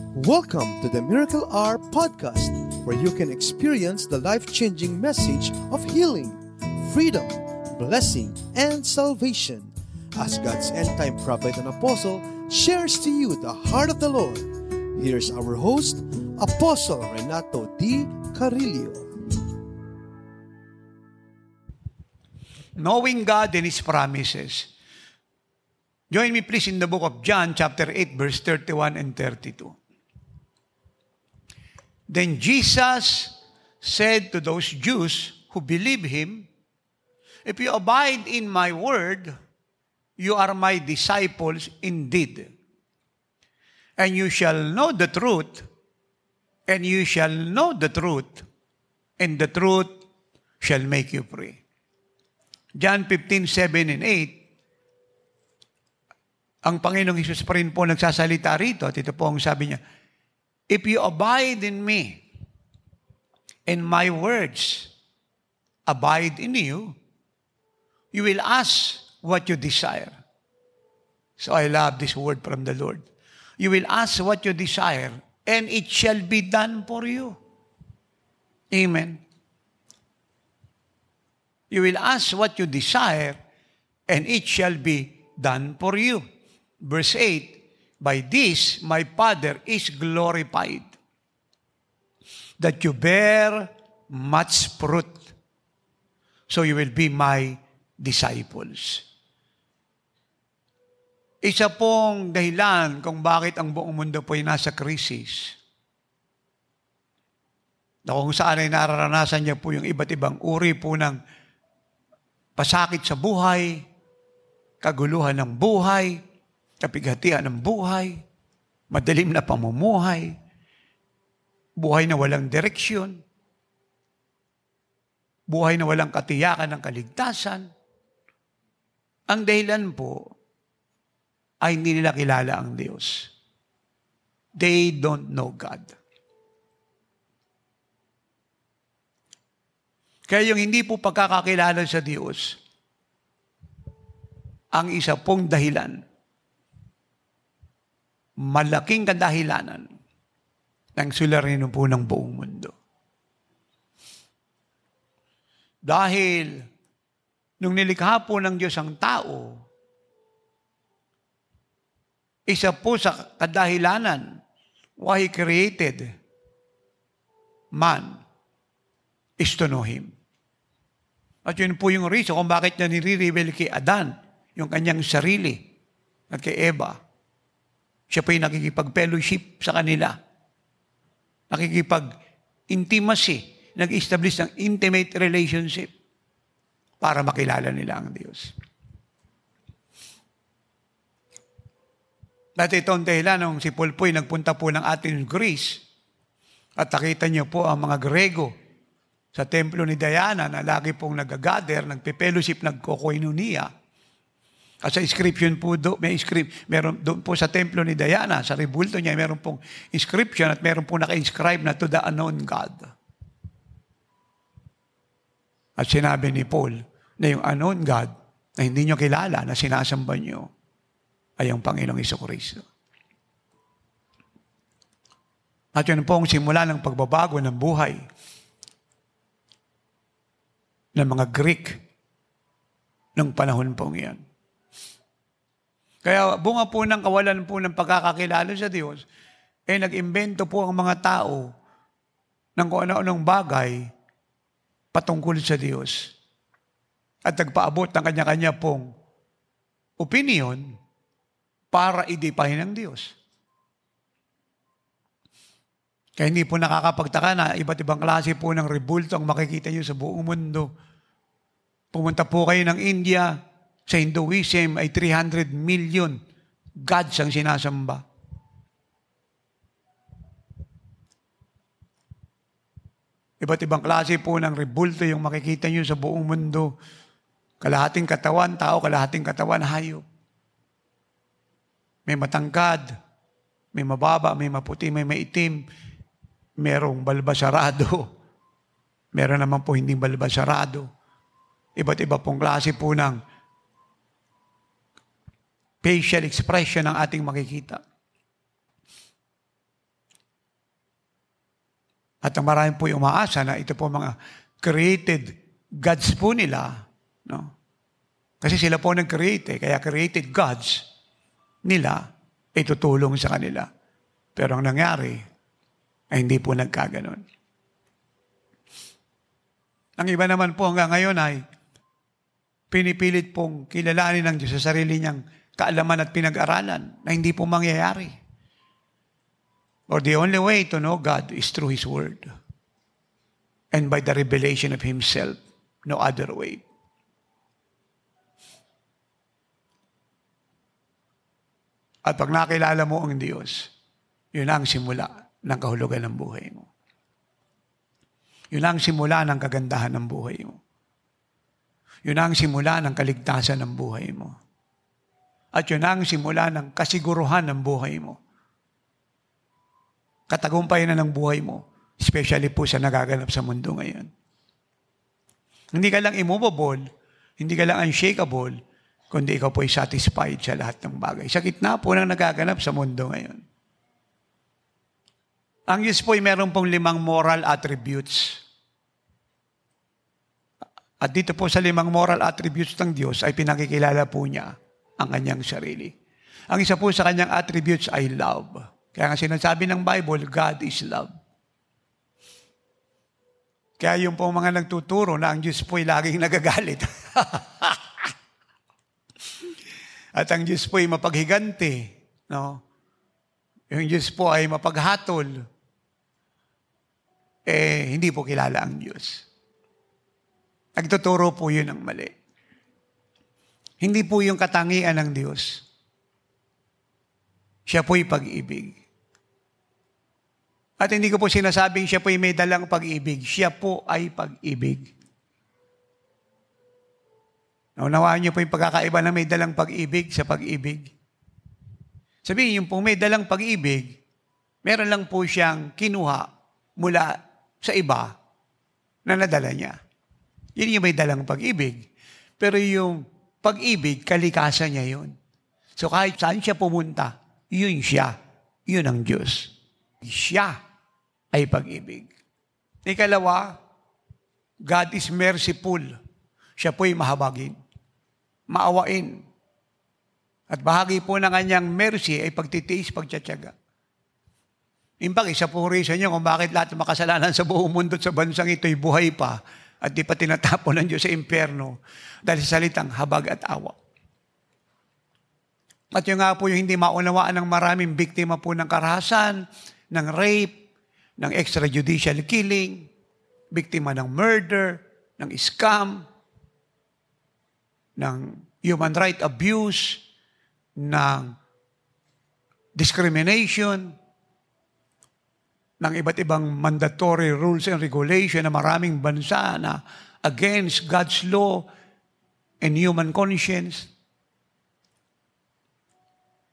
Welcome to the Miracle Hour podcast, where you can experience the life-changing message of healing, freedom, blessing, and salvation. As God's end-time prophet and apostle shares to you the heart of the Lord, here's our host, Apostle Renato D. Carillo. Knowing God and His promises. Join me please in the book of John, chapter 8, verse 31 and 32. Then Jesus said to those Jews who believe Him, "If you abide in my word, you are my disciples indeed. And you shall know the truth, and you shall know the truth, and the truth shall make you free." John 15:7 and 8, ang Panginoong Hesus pa rin po nagsasalita rito at ito po ang sabi niya, "If you abide in me, and my words abide in you, you will ask what you desire." So I love this word from the Lord. You will ask what you desire, and it shall be done for you. Amen. You will ask what you desire, and it shall be done for you. Verse 8, "By this my Father is glorified, that you bear much fruit, so you will be my disciples." Isa pong dahilan kung bakit ang buong mundo po ay nasa krisis, na kung saan ay nararanasan niya po yung iba't ibang uri po ng pasakit sa buhay, kaguluhan ng buhay, kapighatian ng buhay, madilim na pamumuhay, buhay na walang direksyon, buhay na walang katiyakan ng kaligtasan. Ang dahilan po ay hindi nila kilala ang Diyos. They don't know God. Kaya yung hindi po pagkakakilala sa Diyos, ang isa pong dahilan, malaking kadahilanan ng suliranin po ng buong mundo. Dahil nung nilikha po ng Diyos ang tao, isa po sa kadahilanan why He created man is to know Him. At yun po yung reason kung bakit niya nire-reveal kay Adan yung kanyang sarili at kay Eva. Siya po yung nakikipag-fellowship sa kanila. Nakikipag-intimacy, nag-establish ng intimate relationship para makilala nila ang Diyos. Dati itong dahilan nung si Paul po'y nagpunta po ng Athens, Greece, at nakita niyo po ang mga Grego sa templo ni Diana na lagi pong nag-gather, nagpe-fellowship, nagko-koinonia. At sa inscription po meron doon po sa templo ni Diana, sa rebulto niya, meron pong inscription at meron pong naka-inscribe na to the unknown God. At sinabi ni Paul na yung unknown God na hindi nyo kilala, na sinasamba nyo, ay ang Panginoong Jesucristo. At yun po ang simula ng pagbabago ng buhay ng mga Greek ng panahon pong iyan. Kaya bunga po ng kawalan po ng pagkakakilala sa Diyos, nag-imbento po ang mga tao ng kung ano-anong bagay patungkol sa Diyos. At nagpaabot ng kanya-kanya pong opinion para idipahin ng Diyos. Kaya hindi po nakakapagtaka na iba't ibang klase po ng rebulto ang makikita nyo sa buong mundo. Pumunta po kayo ng India, sa Hinduism ay 300 million gods ang sinasamba. Iba't ibang klase po ng rebulto yung makikita nyo sa buong mundo. Kalahating katawan, tao, kalahating katawan, hayop. May matangkad, may mababa, may maputi, may maitim, merong balbasarado, meron naman po hindi balbasarado. Iba't iba pong klase po ng facial expression ang ating makikita. At ang marami po yung umaasa na ito po mga created gods po nila. No? Kasi sila po nag-create, kaya created gods nila ay tutulong sa kanila. Pero ang nangyari ay hindi po nagkaganon. Ang iba naman po hanggang ngayon ay pinipilit pong kilalanin ng Diyos sa sarili niyang kaalaman at pinag-aralan na hindi po mangyayari. Or the only way to know God is through His Word. And by the revelation of Himself, no other way. At pag nakilala mo ang Diyos, yun ang simula ng kahulugan ng buhay mo. Yun ang simula ng kagandahan ng buhay mo. Yun ang simula ng kaligtasan ng buhay mo. At yun ang simula ng kasiguruhan ng buhay mo. Katagumpayan na ng buhay mo, especially po sa nagaganap sa mundo ngayon. Hindi ka lang immovable, hindi ka lang unshakable, kundi ikaw po ay satisfied sa lahat ng bagay. Sa gitna po ng nagaganap sa mundo ngayon. Ang Diyos po ay meron pong 5 moral attributes. At dito po sa 5 moral attributes ng Diyos ay pinakikilala po niya ang kanyang sarili. Ang isa po sa kanyang attributes ay love. Kaya nga sinasabi ng Bible, God is love. Kaya yung po mga nagtuturo na ang Diyos po ay laging nagagalit. At ang Diyos po ay mapaghiganti. No? Yung Diyos po ay mapaghatol. Hindi po kilala ang Diyos. Nagtuturo po yun ang mali. Hindi po yung katangian ng Diyos. Siya po'y pag-ibig. At hindi ko po sinasabing siya po'y may dalang pag-ibig. Siya po ay pag-ibig. Naunawaan niyo po yung pagkakaiba na may dalang pag-ibig sa pag-ibig. Sabihin, yung po may dalang pag-ibig, meron lang po siyang kinuha mula sa iba na nadala niya. Yun yung may dalang pag-ibig. Pero yung pag-ibig, kalikasan niya yun. So kahit saan siya pumunta, yun siya. Yun ang Diyos. Siya ay pag-ibig. Ikalawa, God is merciful. Siya po'y mahabagin, maawain. At bahagi po ng kanyang mercy ay pagtitiis, pagtsatsaga. In fact, isa po reason niyo kung bakit lahat ng makasalanan sa buong mundo at sa bansang ito'y buhay pa at di pa tinatapon ng Diyos sa impyerno dahil sa salitang habag at awa. At yung nga po yung hindi maunawaan ng maraming biktima po ng karahasan, ng rape, ng extrajudicial killing, biktima ng murder, ng scam, ng human right abuse, ng discrimination, ng iba't ibang mandatory rules and regulation na maraming bansa na against God's law and human conscience.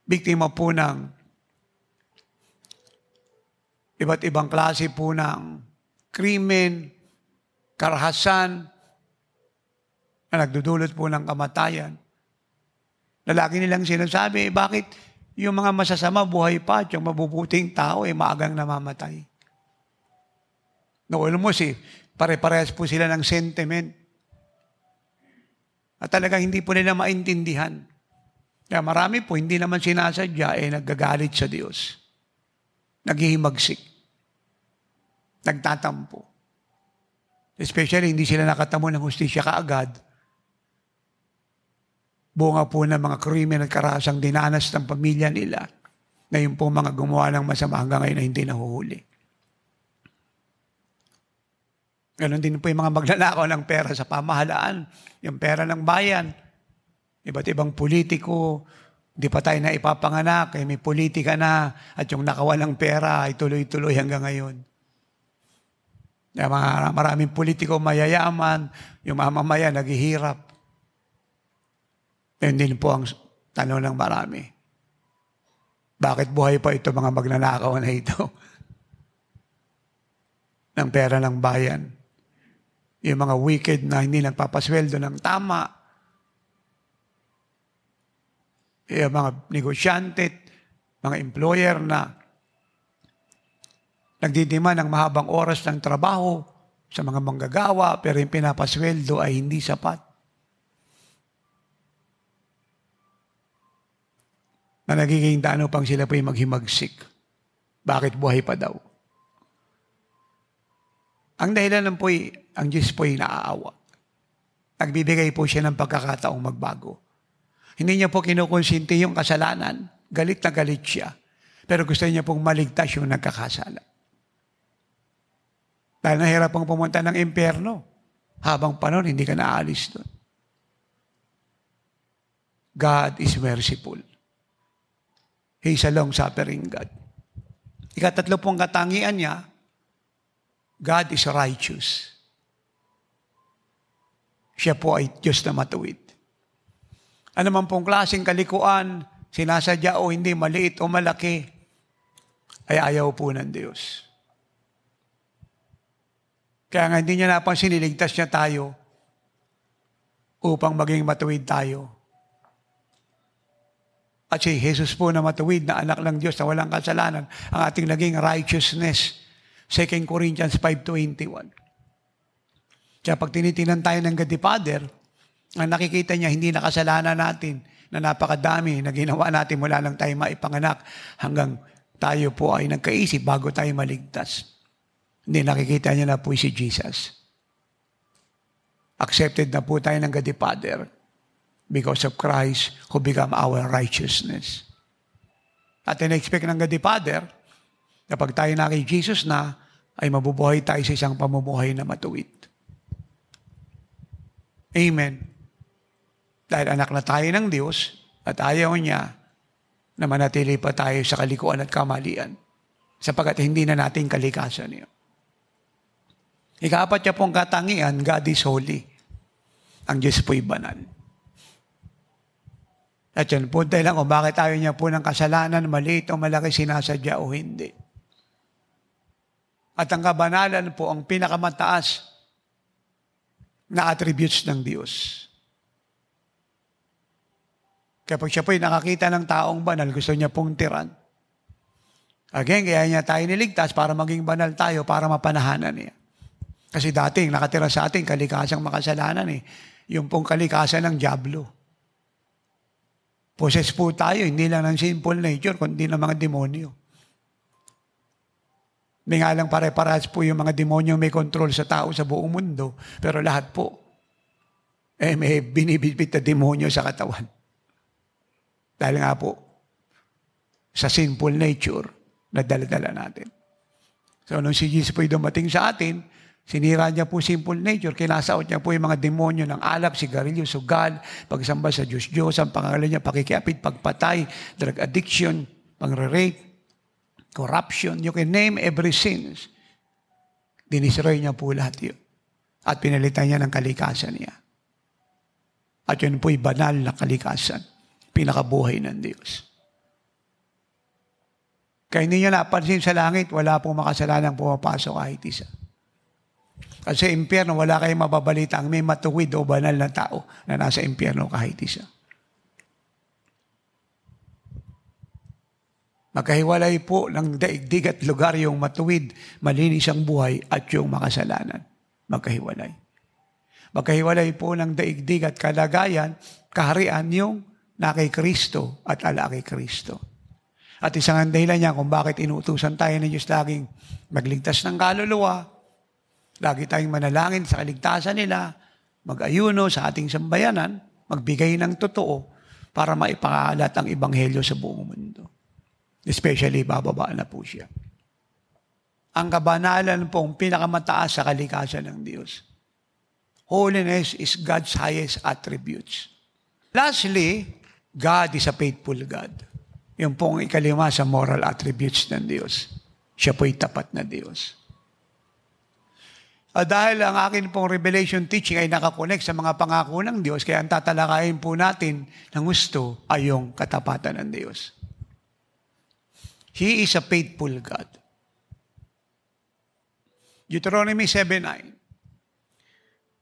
Biktima po ng iba't ibang klase po ng krimen, karahasan, na nagdudulot po ng kamatayan. Na lagi nilang sinasabi, bakit yung mga masasama buhay pa at yung mabubuting tao ay maagang namamatay? No, alam mo pare-parehas po sila ng sentiment. At talagang hindi po nila maintindihan. Kaya marami po, hindi naman sinasadya, naggagalit sa Diyos. Naghihimagsik. Nagtatampo. Especially, hindi sila nakatamo ng hustisya kaagad. Bunga po ng mga krimen at karahasang dinanas ng pamilya nila na yung po mga gumawa ng masama hanggang ngayon na hindi nahuhuli. Ganon din po yung mga magnanakaw ng pera sa pamahalaan, yung pera ng bayan, iba't ibang politiko, di pa tayo na ipapanganak, may politika na, at yung nakawalang pera ay tuloy-tuloy hanggang ngayon. Yung mga maraming politiko mayayaman, yung mamamayan naghihirap. Yun din po ang tanong ng marami. Bakit buhay pa ito mga magnanakaw na ito? Ng pera ng bayan. Yung mga wicked na hindi nagpapasweldo ng tama. Yung mga negosyante, mga employer na Nagdidima ng mahabang oras ng trabaho sa mga manggagawa, pero yung pinapasweldo ay hindi sapat. Na nagiging dano pang sila po'y maghimagsik. Bakit buhay pa daw? Ang dahilan ng po'y, ang Diyos po'y naaawa. Nagbibigay po siya ng pagkakataong magbago. Hindi niya po kinukonsinti yung kasalanan. Galit na galit siya. Pero gusto niya pong maligtas yung nagkakasala. Dahil nahirap pong pumunta ng impyerno. Habang panahon, hindi ka naalis doon. God is merciful. He's a long-suffering God. Ikatatlo pong katangian niya, God is righteous. Siya po ay Diyos na matuwid. Ano man pong klaseng kalikuan, sinasadya o hindi, maliit o malaki, ay ayaw po ng Diyos. Kaya nga hindi niya napansin, niligtas niya tayo upang maging matuwid tayo. At si Jesus po na matuwid na anak ng Diyos na walang kasalanan, ang ating naging righteousness. 2 Corinthians 5:21. Kaya pag tinitinan tayo ng God the Father, ang nakikita niya, hindi nakasalanan natin na napakadami na ginawa natin mula lang tayo maipanganak hanggang tayo po ay nagkaisip bago tayo maligtas. Hindi nakikita niya na po si Jesus. Accepted na po tayo ng God the Father because of Christ who become our righteousness. At in-expect ng God the Father, kapag tayo na kay Jesus na, ay mabubuhay tayo sa isang pamumuhay na matuwid. Amen. Dahil anak na tayo ng Diyos at ayaw niya na manatili pa tayo sa kalikuan at kamalian sapagkat hindi na natin kalikasan niya. Ika-4 niya pong katangian, God is holy. Ang Diyos po'y banal. At yan po dahil lang kung bakit ayaw niya po ng kasalanan, maliit o malaki, sinasadya o hindi. At ang kabanalan po ang pinakamataas na attributes ng Diyos. Kapag siya po'y nakakita ng taong banal, gusto niya pong tiran. Again, kaya niya tayo niligtas para maging banal tayo, para mapanahanan niya. Kasi dating nakatira sa ating kalikasang makasalanan yung pong kalikasan ng dyablo. Possess po tayo, hindi lang ng simple nature, kundi ng mga demonyo. May nga lang pare-parehas po yung mga demonyo may control sa tao sa buong mundo, pero lahat po, may binibitbit na demonyo sa katawan. Dahil nga po, sa sinful nature na dala-dala natin. So, nung si Jesus po'y dumating sa atin, sinira niya po simple nature, kinasaot niya po yung mga demonyo ng alak, sigarilyo, sugal, pagsamba sa Diyos-Diyos, ang pangalan niya, pakikiapid, pagpatay, drug addiction, pangre-rape, corruption, you can name every sins. Dinisroy niya po lahat yun. At pinalitan niya ng kalikasan niya. At yun po'y banal na kalikasan, pinakabuhay ng Diyos. Kaya hindi niya napansin sa langit, wala pong makasalanang pumapasok kahit isa. Kasi sa impyerno, wala kayong mababalita ang may matuwid o banal na tao na nasa impyerno kahit isa. Magkahiwalay po ng daigdig at lugar yung matuwid, malinis ang buhay at yung makasalanan. Magkahiwalay. Magkahiwalay po ng daigdig at kalagayan, kaharian yung na kay Kristo at ala kay Kristo. At isang dahilan niya kung bakit inuutusan tayo ng Diyos laging magligtas ng kaluluwa, lagi tayong manalangin sa kaligtasan nila, mag-ayuno sa ating sambayanan, magbigay ng totoo para maipakalat ang ebanghelyo sa buong mundo. Especially, bababa na po siya. Ang kabanalan pong pinakamataas sa kalikasan ng Diyos. Holiness is God's highest attributes. Lastly, God is a faithful God. Yung pong ikalima sa moral attributes ng Diyos. Siya po'y tapat na Diyos. Dahil ang akin pong revelation teaching ay nakakonect sa mga pangako ng Diyos, kaya ang tatalakayin po natin ng gusto ay yung katapatan ng Diyos. He is a faithful God. Deuteronomy 7:9.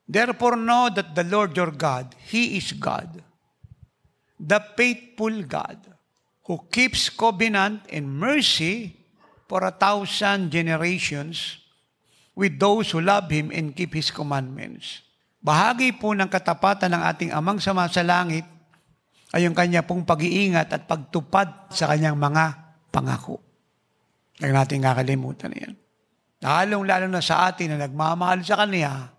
Therefore know that the Lord your God, He is God, the faithful God, who keeps covenant and mercy for 1,000 generations with those who love Him and keep His commandments. Bahagi po ng katapatan ng ating Amang sama sa langit ay yung Kanya pong pag-iingat at pagtupad sa Kanyang mga pangako. Huwag natin kakalimutan yan. Lalong-lalo na sa atin na nagmamahal sa Kanya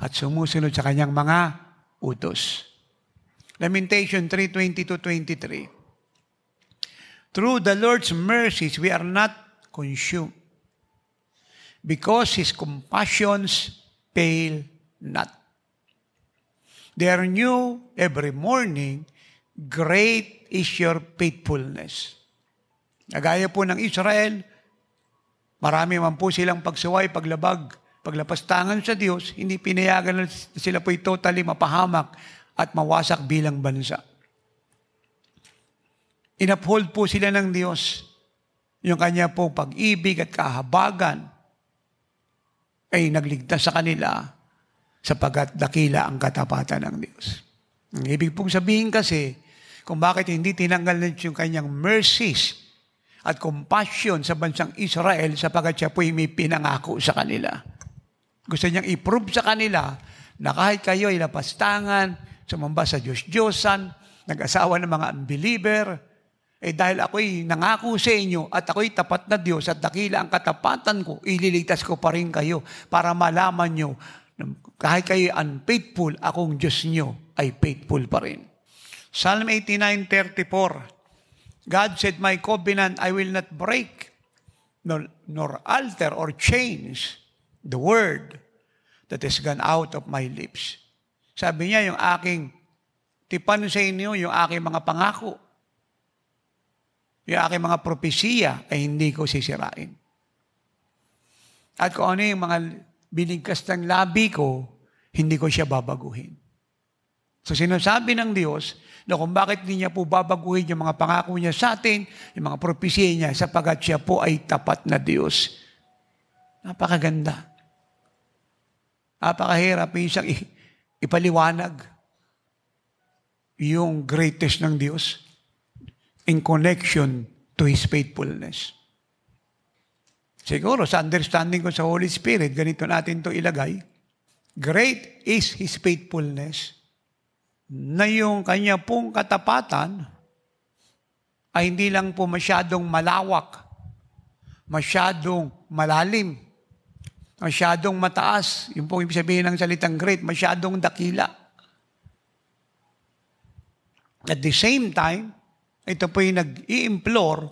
at sumusunod sa Kanyang mga utos. Lamentation 3:20-23. Through the Lord's mercies, we are not consumed, because His compassions fail not. They are new every morning. Great is your faithfulness. Nagaya po ng Israel, marami man po silang pagsuway, paglabag, paglapastangan sa Diyos, hindi pinayagan na sila po'y totally mapahamak at mawasak bilang bansa. Inuphold po sila ng Diyos. Yung Kanya po pag-ibig at kahabagan ay nagligtas sa kanila sapagkat dakila ang katapatan ng Diyos. Ang ibig pong sabihin kasi, kung bakit hindi tinanggal na yung Kanyang mercies at compassion sa bansang Israel sapagkat siya po may pinangako sa kanila. Gusto niyang i-prove sa kanila na kahit kayo ay lapastangan, sumamba sa Diyos-Diyosan, nag-asawa ng mga unbeliever, dahil ako'y nangako sa inyo at ako'y tapat na Diyos at dakila ang katapatan ko, ililigtas ko pa rin kayo para malaman nyo kahit kayo unfaithful, akong Diyos nyo ay faithful pa rin. Psalm 89:34, God said, my covenant I will not break, nor alter or change the word that has gone out of my lips. Sabi niya, yung aking tipan sa inyo, yung aking mga pangako, yung aking mga propesiya ay hindi ko sisirain. At kung ano yung mga binigkas ng labi ko, hindi ko siya babaguhin. So sinasabi ng Diyos na kung bakit hindi niya po babaguhin yung mga pangako niya sa atin, yung mga propesiya niya, sapagat siya po ay tapat na Diyos. Napakaganda. Napakahirap isang ipaliwanag yung greatest ng Diyos in connection to His faithfulness. Siguro, sa understanding ko sa Holy Spirit, ganito natin to ilagay. Great is His faithfulness, na yung Kanya pong katapatan ay hindi lang po masyadong malawak, masyadong malalim, masyadong mataas. Yung po ibig sabihin ng salitang great, masyadong dakila. At the same time, ito po yung nag-i-implore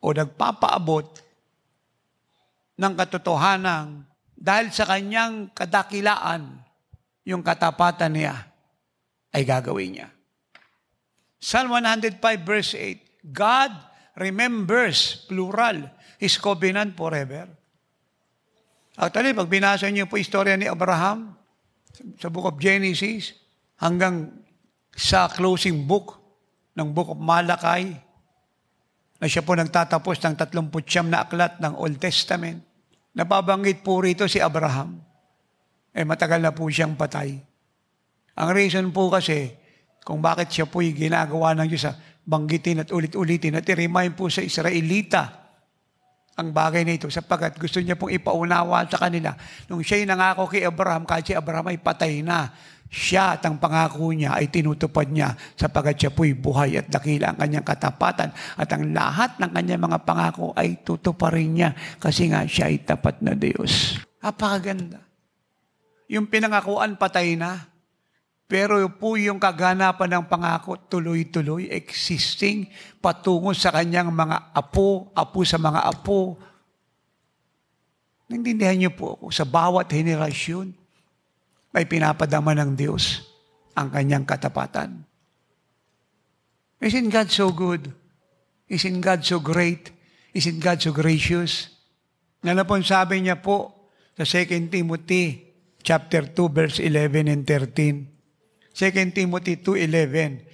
o nagpapaabot ng katotohanan dahil sa kanyang kadakilaan, yung katapatan niya ay gagawin niya. Psalm 105 verse 8, God remembers, plural, His covenant forever. Actually, pag binasa niyo po istorya ni Abraham sa book of Genesis hanggang sa closing book ng Book of Malachi, na siya po nagtatapos ng 39 na aklat ng Old Testament, nababanggit po rito si Abraham. Matagal na po siyang patay. Ang reason po kasi, kung bakit siya po'y ginagawa ng Diyos, banggitin at ulit-ulitin at i-remind po sa Israelita ang bagay na ito, sapagkat gusto niya pong ipaunawa sa kanila. Nung siya'y nangako kay Abraham, kahit si Abraham ay patay na, siya at ang pangako niya ay tinutupad niya sapagkat siya po'y buhay at dakila ang kanyang katapatan at ang lahat ng kanyang mga pangako ay tutuparin niya kasi nga siya ay tapat na Diyos. Napakaganda. Yung pinangakuan patay na, pero po yung kaganapan ng pangako tuloy-tuloy, existing, patungo sa kanyang mga apo sa mga apo. Naintindihan niyo po ako, sa bawat henerasyon, may pinapadama ng Diyos ang kanyang katapatan. Isn't God so good? Isn't God so great? Isn't God so gracious? Nalapon sabi niya po sa 2 Timothy chapter 2 verse 11 and 13. 2 Timothy 2:11.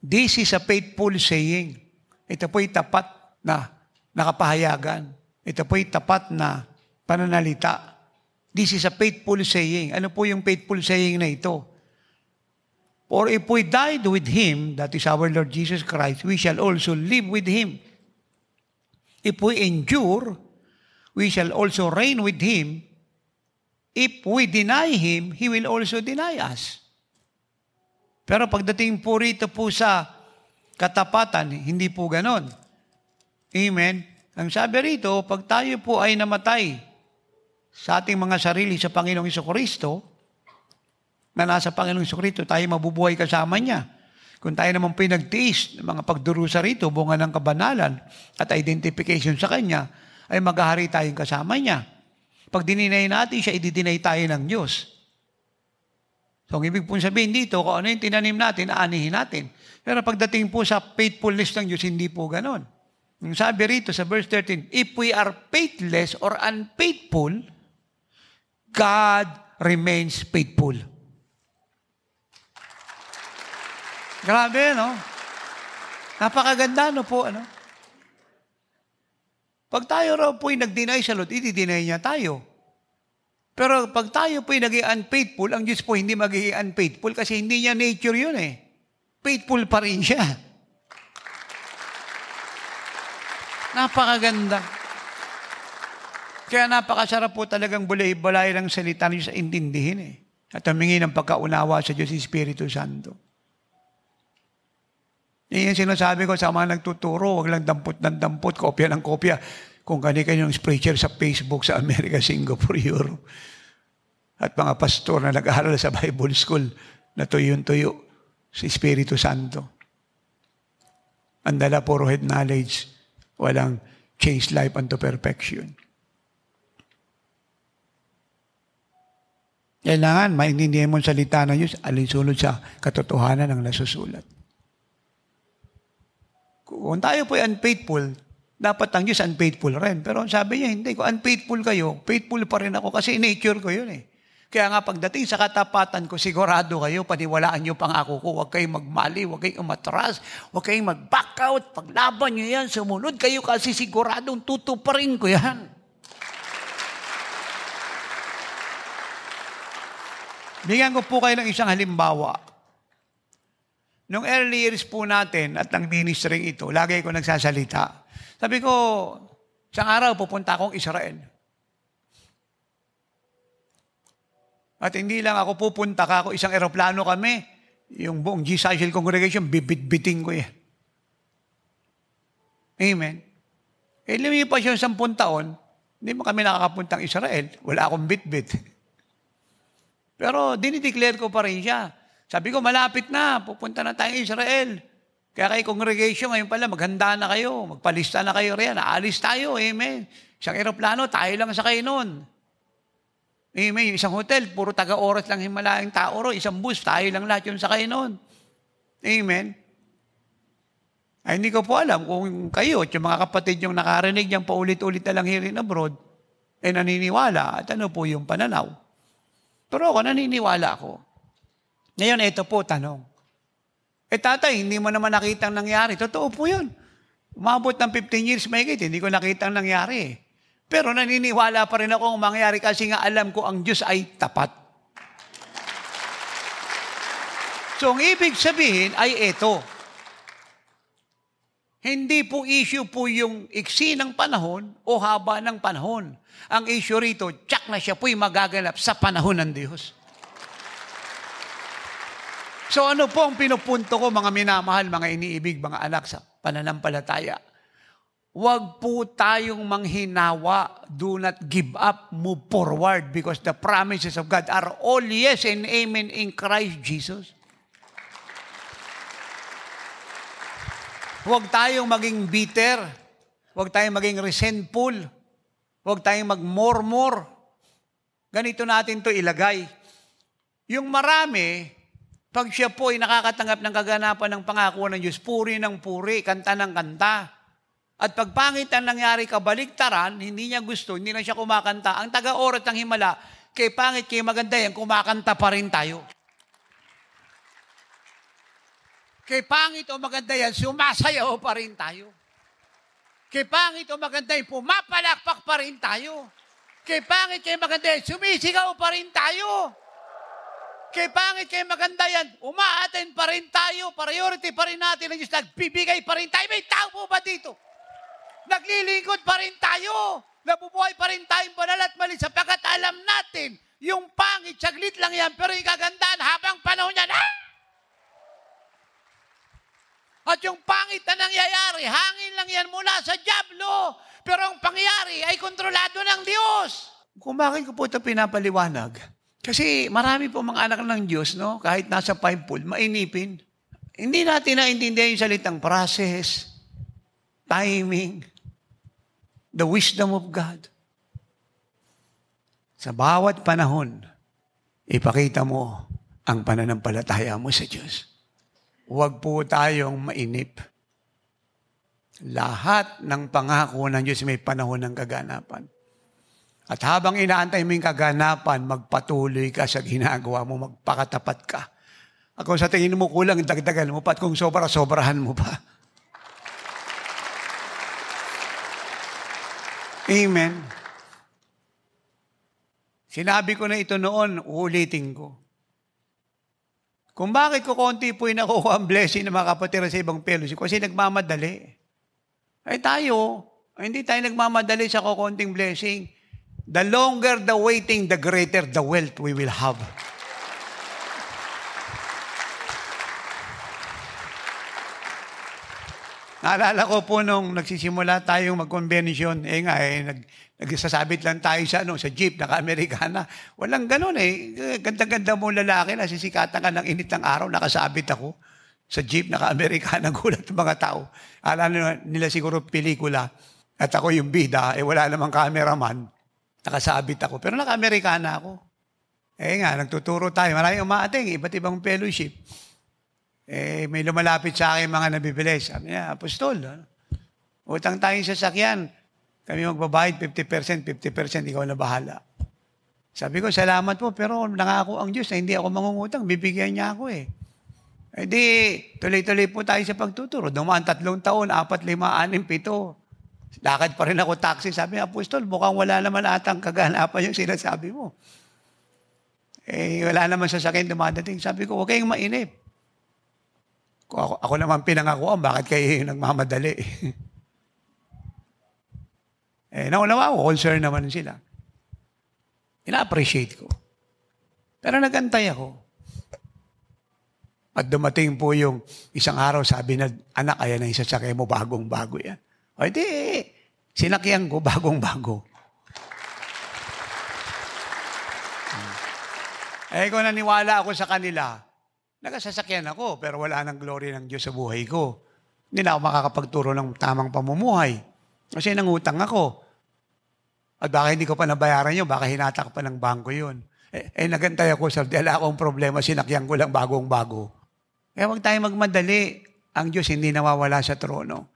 This is a faithful saying. Ito po'y tapat na nakapahayagan. Ito po'y tapat na pananalita. This is a faithful saying. Ano po yung faithful saying na ito? For if we died with Him, that is our Lord Jesus Christ, we shall also live with Him. If we endure, we shall also reign with Him. If we deny Him, He will also deny us. Pero pagdating po rito po sa katapatan, hindi po ganon. Amen? Ang sabi rito, pag tayo po ay namatay sa ating mga sarili sa Panginoong Jesucristo, na nasa Panginoong Jesucristo, tayo mabubuhay kasama niya. Kung tayo naman pinagtiis ng mga pagdurusa rito, bunga ng kabanalan at identification sa Kanya, ay maghahari tayong kasama niya. Pag dininay natin siya, ididinay tayo ng Diyos. So, ang ibig pong sabihin dito, kung ano yung tinanim natin, aanihin natin. Pero pagdating po sa faithfulness ng Diyos, hindi po ganon. Yung sabi rito sa verse 13, if we are faithless or unfaithful, God remains faithful. Grabe, no? Napakaganda, no po, ano? Pag tayo raw po'y nag-deny sa Lord, i-deny niya tayo. Pero pag tayo po'y naging unfaithful, ang Diyos po hindi magiging unfaithful kasi hindi niya nature yun eh. Faithful pa rin siya. Napakaganda. Kaya napakasarap po talagang bulay-bulay ng salita niyo sa intindihin eh. At humingi ng pagkaunawa sa Diyos Espiritu Santo. Yan yung sinasabi ko sa mga nagtuturo, wag lang dampot ng dampot, kopya ng kopya. Kung kani-kanyang preacher sa Facebook, sa Amerika, Singapore, Europe. At mga pastor na nag-aaral sa Bible School na tuyo-tuyo sa Espiritu Santo. Ang dala puro head knowledge, walang change life unto perfection. Kailangan maintindihan mo ang salita ng Diyos alinsunod sa katotohanan ng nasusulat. Kung tayo po ay unfaithful, dapat ang Diyos unfaithful rin. Pero sabi niya, hindi. Kung unfaithful kayo, faithful pa rin ako kasi nature ko yun eh. Kaya nga pagdating sa katapatan ko, sigurado kayo, paniwalaan niyo pangako ko, huwag kayong magmali, huwag kayong umatras, huwag kayong mag-back out, paglaban niyo yan, sumunod kayo kasi siguradong tutuparin ko yan. Bigyan ko po kayo ng isang halimbawa. Nung early years po natin at ang ministry ito, lagi ko nagsasalita. Sabi ko, isang araw pupunta akong Israel. At hindi lang ako pupunta ka, ako isang eroplano kami, yung buong Jesus congregation, bibit-biting ko yan. Amen. Eh, lumipas yung 10 taon, hindi mo kami nakakapuntang Israel. Wala akong bit-bit. Pero dinideclare ko pa rin siya. Sabi ko, malapit na, pupunta na tayong Israel. Kaya kayo congregation, ngayon pala, maghanda na kayo, magpalista na kayo riyan, aalis tayo, amen. Isang eroplano, tayo lang sa kayo nun. Amen. Isang hotel, puro taga-oras lang himalayang tao ro. Isang bus, tayo lang lahat yun sa kayo nun. Amen. Ay, hindi ko po alam kung kayo at yung mga kapatid yung nakarinig niyang paulit-ulit na lang here in abroad, eh naniniwala at ano po yung pananaw. Pero ako, naniniwala ako. Ngayon, ito po, tanong. Eh tatay, hindi mo naman nakitang nangyari. Totoo po yun. Umabot ng 15 years mahigit, hindi ko nakitang nangyari. Pero naniniwala pa rin ako kung mangyari kasi nga alam ko ang Diyos ay tapat. So, ang ibig sabihin ay ito. Hindi po issue po yung iksi ng panahon o haba ng panahon. Ang issue rito, tsak na siya po'y magaganap sa panahon ng Diyos. So ano po ang pinupunto ko, mga minamahal, mga iniibig, mga anak sa pananampalataya? Huwag po tayong manghinawa. Do not give up. Move forward because the promises of God are all yes and amen in Christ Jesus. Huwag tayong maging bitter. Huwag tayong maging resentful. Huwag tayong mag-murmur. Ganito natin to ilagay. Yung marami, pag siya po ay nakakatanggap ng kaganapan ng pangako ng Diyos, puri ng puri, kanta ng kanta. At pag pangit ang nangyari kabaligtaran, hindi niya gusto, hindi na siya kumakanta. Ang taga-orat ng himala, kay pangit, kay maganda yan, kumakanta pa rin tayo. Kay pangit o maganda yan, sumasayaw pa rin tayo. Kay pangit o maganda yan, pumapalakpak pa rin tayo. Kay pangit, kay maganda yan, sumisigaw pa rin tayo. Kay pangit, kay maganda yan, umaaten pa rin tayo, priority pa rin natin ang Diyos, nagbibigay pa rin tayo. May tao po ba dito? naglilingkod pa rin tayo. Nabubuhay pa rin tayong banal at mali sapagkat alam natin, yung pangit, saglit lang yan, pero yung kagandahan habang panahon yan, At yung pangit na nangyayari, hangin lang yan mula sa dyablo. Pero ang pangyayari ay kontrolado ng Diyos. Kung bakit ko po ito pinapaliwanag? Kasi marami po mga anak ng Diyos, no? Kahit nasa five pool, mainipin. Hindi natin naintindihan yung salitang process, timing, the wisdom of God. Sa bawat panahon, ipakita mo ang pananampalataya mo sa Diyos. Huwag po tayong mainip. Lahat ng pangako ng Diyos may panahon ng kaganapan. At habang inaantay mo yung kaganapan, magpatuloy ka sa ginagawa mo, magpakatapat ka. At kung sa tingin mo kulang, dagdagan mo pa. At kung sobra-sobrahan mo pa. Amen. Sinabi ko na ito noon, uulitin ko. Kung bakit ko konti po yung nakuha ang blessing ng mga kapatira sa ibang fellowship, kasi nagmamadali. Ay tayo, hindi tayo nagmamadali sa kukunting blessing. The longer the waiting, the greater the wealth we will have. Naalala ko po nung nagsisimula tayong mag-convention, nagsasabit lang tayo sa jeep, naka-Amerikana. Walang ganun Ganda-ganda mo lalaki, nasisikatan ka ng init ng araw, nakasabit ako sa jeep, naka-Amerikana, gulat ng mga tao. Alam nila siguro pelikula, at ako yung bida, wala namang cameraman, nakasabit ako. Pero naka-Amerikana ako. Nagtuturo tayo, maraming umaating, iba't ibang fellowship. May lumalapit sa akin mga nabibilis. Sabi niya, Apostol, utang tayong sasakyan. Kami magbabayad 50%, 50%, ikaw na bahala. Sabi ko, salamat po, pero nangako ang Diyos na hindi ako mangungutang, bibigyan niya ako Di, tuloy-tuloy po tayo sa pagtuturo. Dumaan 3 taon, 4, 5, 6, 7. Lakad pa rin ako taxi. Sabi niya, Apostol, mukhang wala naman atang kaganapan yung sinasabi mo. Wala naman sasakyan dumadating. Sabi ko, huwag kayong mainip. Ako naman pinangakuan, bakit kayo yung nagmamadali? Naunawa ko, concern naman sila. Ina-appreciate ko. Pero nagantay ako. At dumating po yung isang araw, sabi na, anak, ayan na yung sasakay mo, bagong-bago yan. O di, sinakyan ko, bagong-bago. Kung naniwala ako sa kanila, nagasasakyan ako, pero wala nang glory ng Diyos sa buhay ko. Hindi na ako makakapagturo ng tamang pamumuhay. Kasi nangutang ako. At baka hindi ko pa nabayaran yun, baka hinatak pa ng bangko yun. Nagantay ako sa dala akong problema, sinakyan ko lang bagong-bago. Kaya huwag tayo magmadali. Ang Diyos hindi nawawala sa trono.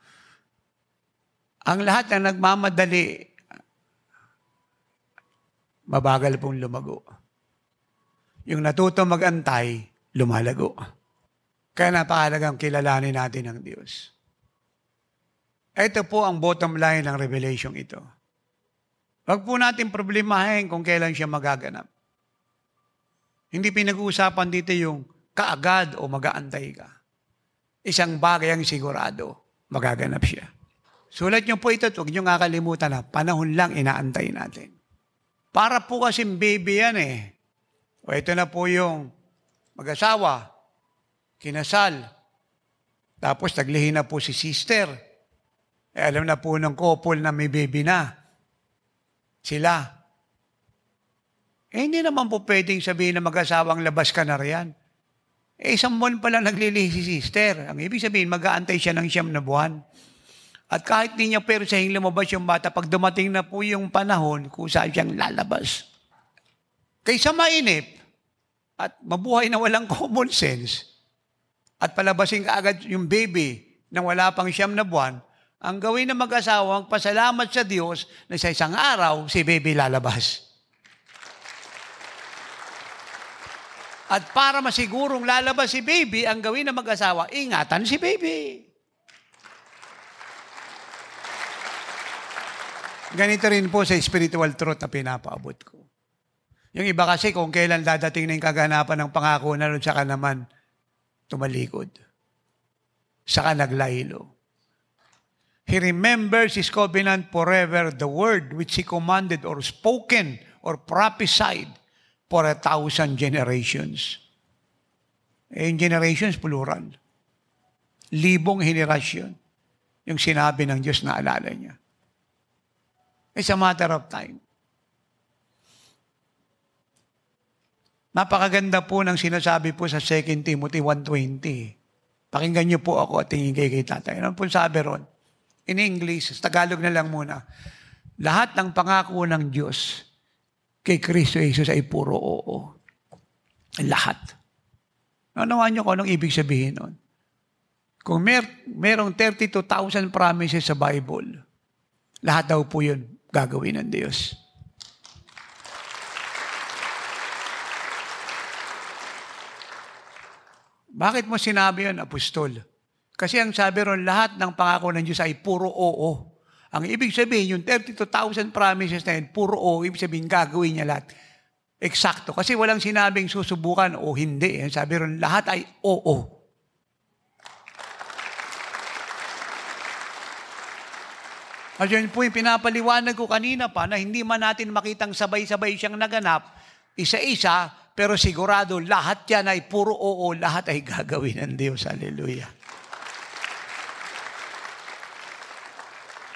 Ang lahat na nagmamadali, mabagal pong lumago. Yung natuto mag-antay, lumalago. Kaya napakalagang kilalanin natin ang Diyos. Ito po ang bottom line ng revelation ito. Huwag po natin problemahin kung kailan siya magaganap. Hindi pinag-uusapan dito yung kaagad o mag-aantay ka. Isang bagay ang sigurado, magaganap siya. Sulat niyo po ito at huwag niyo kakalimutan na panahon lang inaantay natin. Para po kasing baby yan O ito na po yung mag-asawa, kinasal, tapos naglihi na po si sister. Alam na po ng couple na may baby na. Sila. Hindi naman po pwedeng sabihin na mag-asawang labas ka na riyan. 1 buwan pa lang naglilihi si sister. Ang ibig sabihin, mag-aantay siya ng 9 na buwan. At kahit di niya pero sahing lumabas yung bata, pag dumating na po yung panahon, kung saan siyang lalabas. Kaysa mainip, at mabuhay na walang common sense, at palabasin ka agad yung baby nang wala pang 9 na buwan, ang gawin ng mag-asawa, magpasalamat sa Diyos na sa isang araw, si baby lalabas. At para masigurong lalabas si baby, ang gawin ng mag-asawa, ingatan si baby. Ganito rin po sa spiritual truth na pinapaabot ko. Yung iba kasi kung kailan dadating na yung kaganapan ng pangako na rin, saka naman tumalikod. Saka naglaylo. He remembers His covenant forever, the word which He commanded or spoken or prophesied for 1,000 generations. Yung generations, plural. Libong henerasyon. Yung sinabi ng Diyos na alala niya. It's a matter of time. Napakaganda po ng sinasabi po sa 2 Timothy 1:20. Pakinggan niyo po ako at tingin kay tatay. Ano po sabi ron? In English, sa Tagalog na lang muna. Lahat ng pangako ng Diyos kay Kristo Jesus ay puro oo. Lahat. Naunawaan niyo kung anong ibig sabihin nun? Kung merong 32,000 promises sa Bible, lahat daw po yun gagawin ng Diyos. Bakit mo sinabi yun, Apostol? Kasi ang sabi ron, lahat ng pangako ng Diyos ay puro oo. Ang ibig sabihin, yung 32,000 promises na yun, puro oo, ibig sabihin gagawin niya lahat. Eksakto. Kasi walang sinabing susubukan o hindi. Sabi ron, lahat ay oo. Kasi yun po yung pinapaliwanag ko kanina pa na hindi man natin makitang sabay-sabay siyang naganap, isa-isa, pero sigurado lahat yan ay puro oo, lahat ay gagawin ng Diyos. Hallelujah.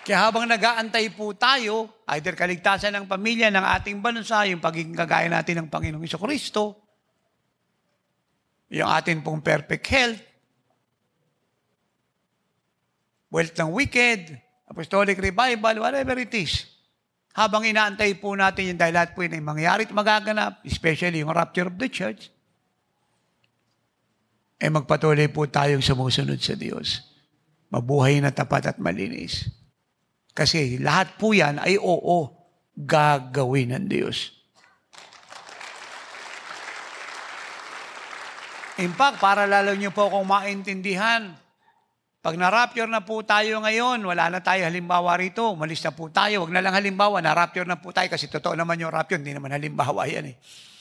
Kaya habang nag-aantay po tayo, either kaligtasan ng pamilya, ng ating bansa, yung pagiging kagaya natin ng Panginoong Jesucristo, yung atin pong perfect health, wealth ng wicked, apostolic revival, whatever it is. Habang inaantay po natin yung dahil lahat po yun ay mangyari at magaganap, especially yung rapture of the church, magpatuloy po tayong sumusunod sa Diyos. Mabuhay na tapat at malinis. Kasi lahat po yan ay oo, gagawin ng Diyos. In fact, para lalo niyo po akong maintindihan, pag na-rapture na po tayo ngayon, wala na tayo halimbawa rito, umalis na po tayo, wag na lang halimbawa, na-rapture na po tayo, kasi totoo naman yung rapture, hindi naman halimbawa yan eh.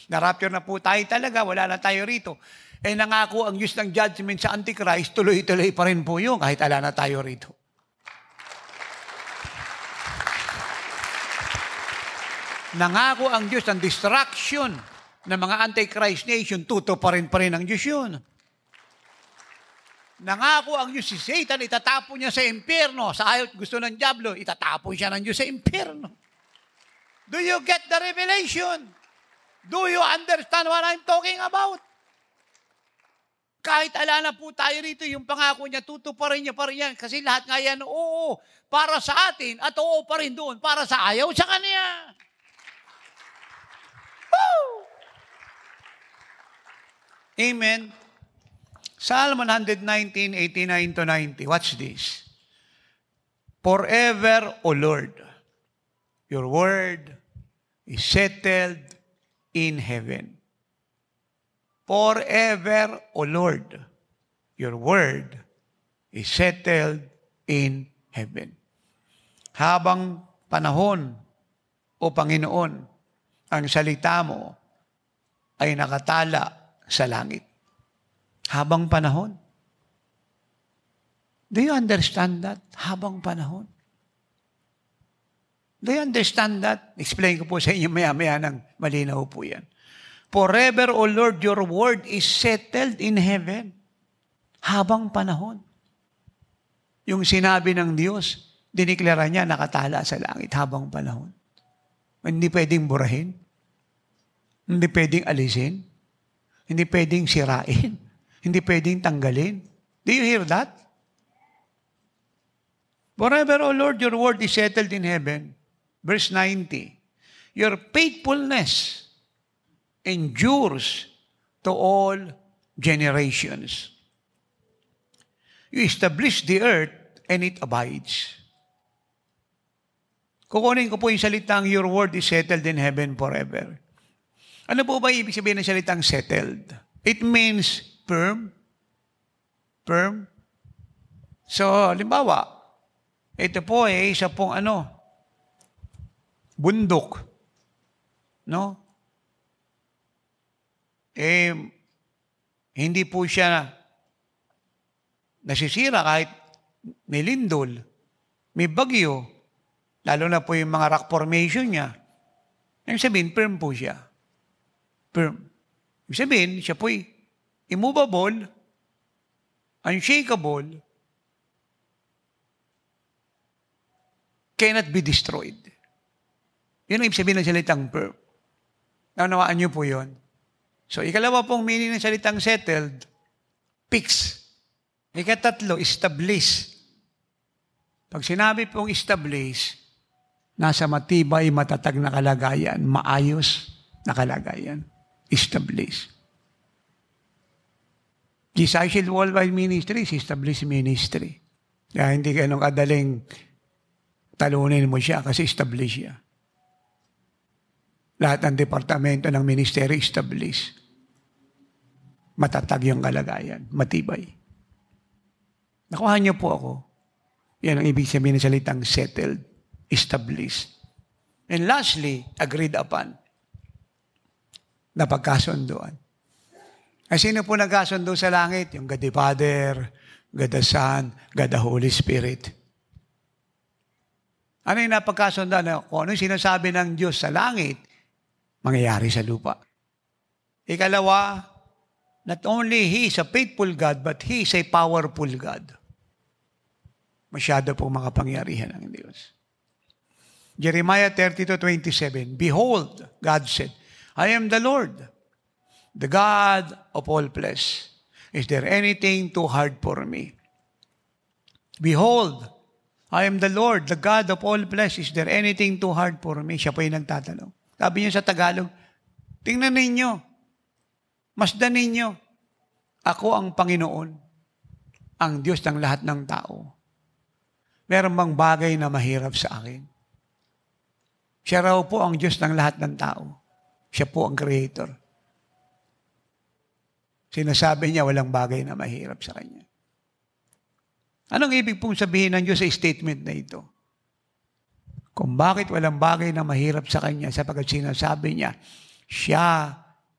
Na-rapture na po tayo talaga, wala na tayo rito. Nangako ang Diyos ng judgment sa Antichrist, tuloy-tuloy pa rin po yun, kahit ala na tayo rito. Nangako ang Diyos ng destruction ng mga Antichrist nation, tuto pa rin ang Diyos yun. Nangako ang Diyos si Satan, itatapon niya sa impyerno. Sa ayaw gusto ng Diablo, itatapon siya ng Diyos sa impyerno. Do you get the revelation? Do you understand what I'm talking about? Kahit ala na po tayo rito, yung pangako niya, tutuparin niya pa rin yan. Kasi lahat nga yan, oo, para sa atin, at oo pa rin doon, para sa ayaw sa Kanya. Woo! Amen. Psalm 119, 89-90. Watch this. Forever, O Lord, your word is settled in heaven. Forever, O Lord, your word is settled in heaven. Habang panahon, O Panginoon, ang salita mo ay nakatala sa langit. Habang panahon. Do you understand that? Habang panahon. Do you understand that? Explain ko po sa inyo maya-maya ng malinaw po yan. Forever, O Lord, your word is settled in heaven. Habang panahon. Yung sinabi ng Diyos, diniklara niya, nakatala sa langit habang panahon. Hindi pwedeng burahin. Hindi pwedeng alisin. Hindi pwedeng sirain. Hindi pwedeng tanggalin. Do you hear that? Forever, O Lord, your word is settled in heaven. Verse 90. Your faithfulness endures to all generations. You establish the earth and it abides. Kukunin ko po yung salitang, your word is settled in heaven forever. Ano po ba ibig sabihin ng salitang settled? It means firm. Firm. So, halimbawa, ito po isa pong bundok. No? Hindi po siya nasisira kahit nilindol. may bagyo, lalo na po yung mga rock formation niya, yung sabihin, firm po siya. Firm. Yung sabihin, siya po'y immovable, unshakable, cannot be destroyed. Yun ang ibig sabihin ng salitang firm. Naunawaan niyo po yun. So, ikalawa pong meaning ng salitang settled, fix. Ikatatlo, establish. Pag sinabi pong establish, nasa matibay, matatag na kalagayan, maayos na kalagayan. Establish. Decisive Worldwide Ministry is established ministry. Kaya hindi ganun kadaling talunin mo siya kasi establish siya. Lahat ng departamento ng ministry establish. Matatag yung kalagayan. Matibay. Nakuha niyo po ako. Yan ang ibig sabihin ng salitang settled, established. And lastly, agreed upon. Napagkasunduan. Ay sino po nagkasundo sa langit? Yung God the Father, God the Son, God the Holy Spirit. Ano yung napagkasunduan? Kung ano yung sinasabi ng Diyos sa langit, mangyayari sa lupa. Ikalawa, not only He is a faithful God, but He is a powerful God. Masyado pong makapangyarihan ng Diyos. Jeremiah 32:27, Behold, God said, I am the Lord, the God of all flesh. Is there anything too hard for me? Behold, I am the Lord, the God of all flesh. Is there anything too hard for me? Siya po yung nagtatanong. Sabi niyo sa Tagalog, tingnan ninyo, masdan ninyo, ako ang Panginoon, ang Diyos ng lahat ng tao. Meron bang bagay na mahirap sa akin? Siya raw po ang Diyos ng lahat ng tao. Siya po ang Creator. Sinasabi niya walang bagay na mahirap sa Kanya. Anong ibig pong sabihin ng Diyos sa statement na ito? Kung bakit walang bagay na mahirap sa Kanya, sapagkat sinasabi niya, siya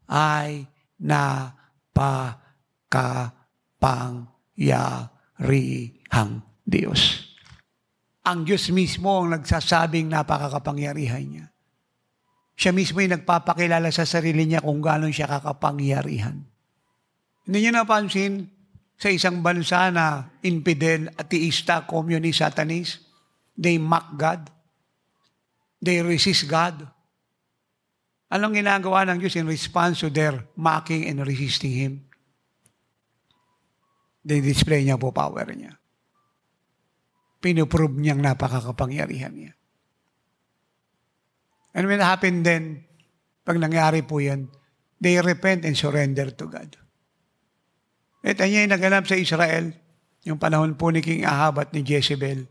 ay napakapangyarihang Diyos. Ang Diyos mismo ang nagsasabing napakakapangyarihan niya. Siya mismo yung nagpapakilala sa sarili niya kung gano'n siya kakapangyarihan. Hindi niyo napansin sa isang bansa na infidel, ateista, communist, satanist, they mock God. They resist God. Anong ginagawa ng Diyos in response to their mocking and resisting Him? They display niya po power niya. Pinuprove niyang napakakapangyarihan niya. And when it happened then, pag nangyari po yan, they repent and surrender to God. At yan yung naganap sa Israel, yung panahon po ni King Ahab at ni Jezebel.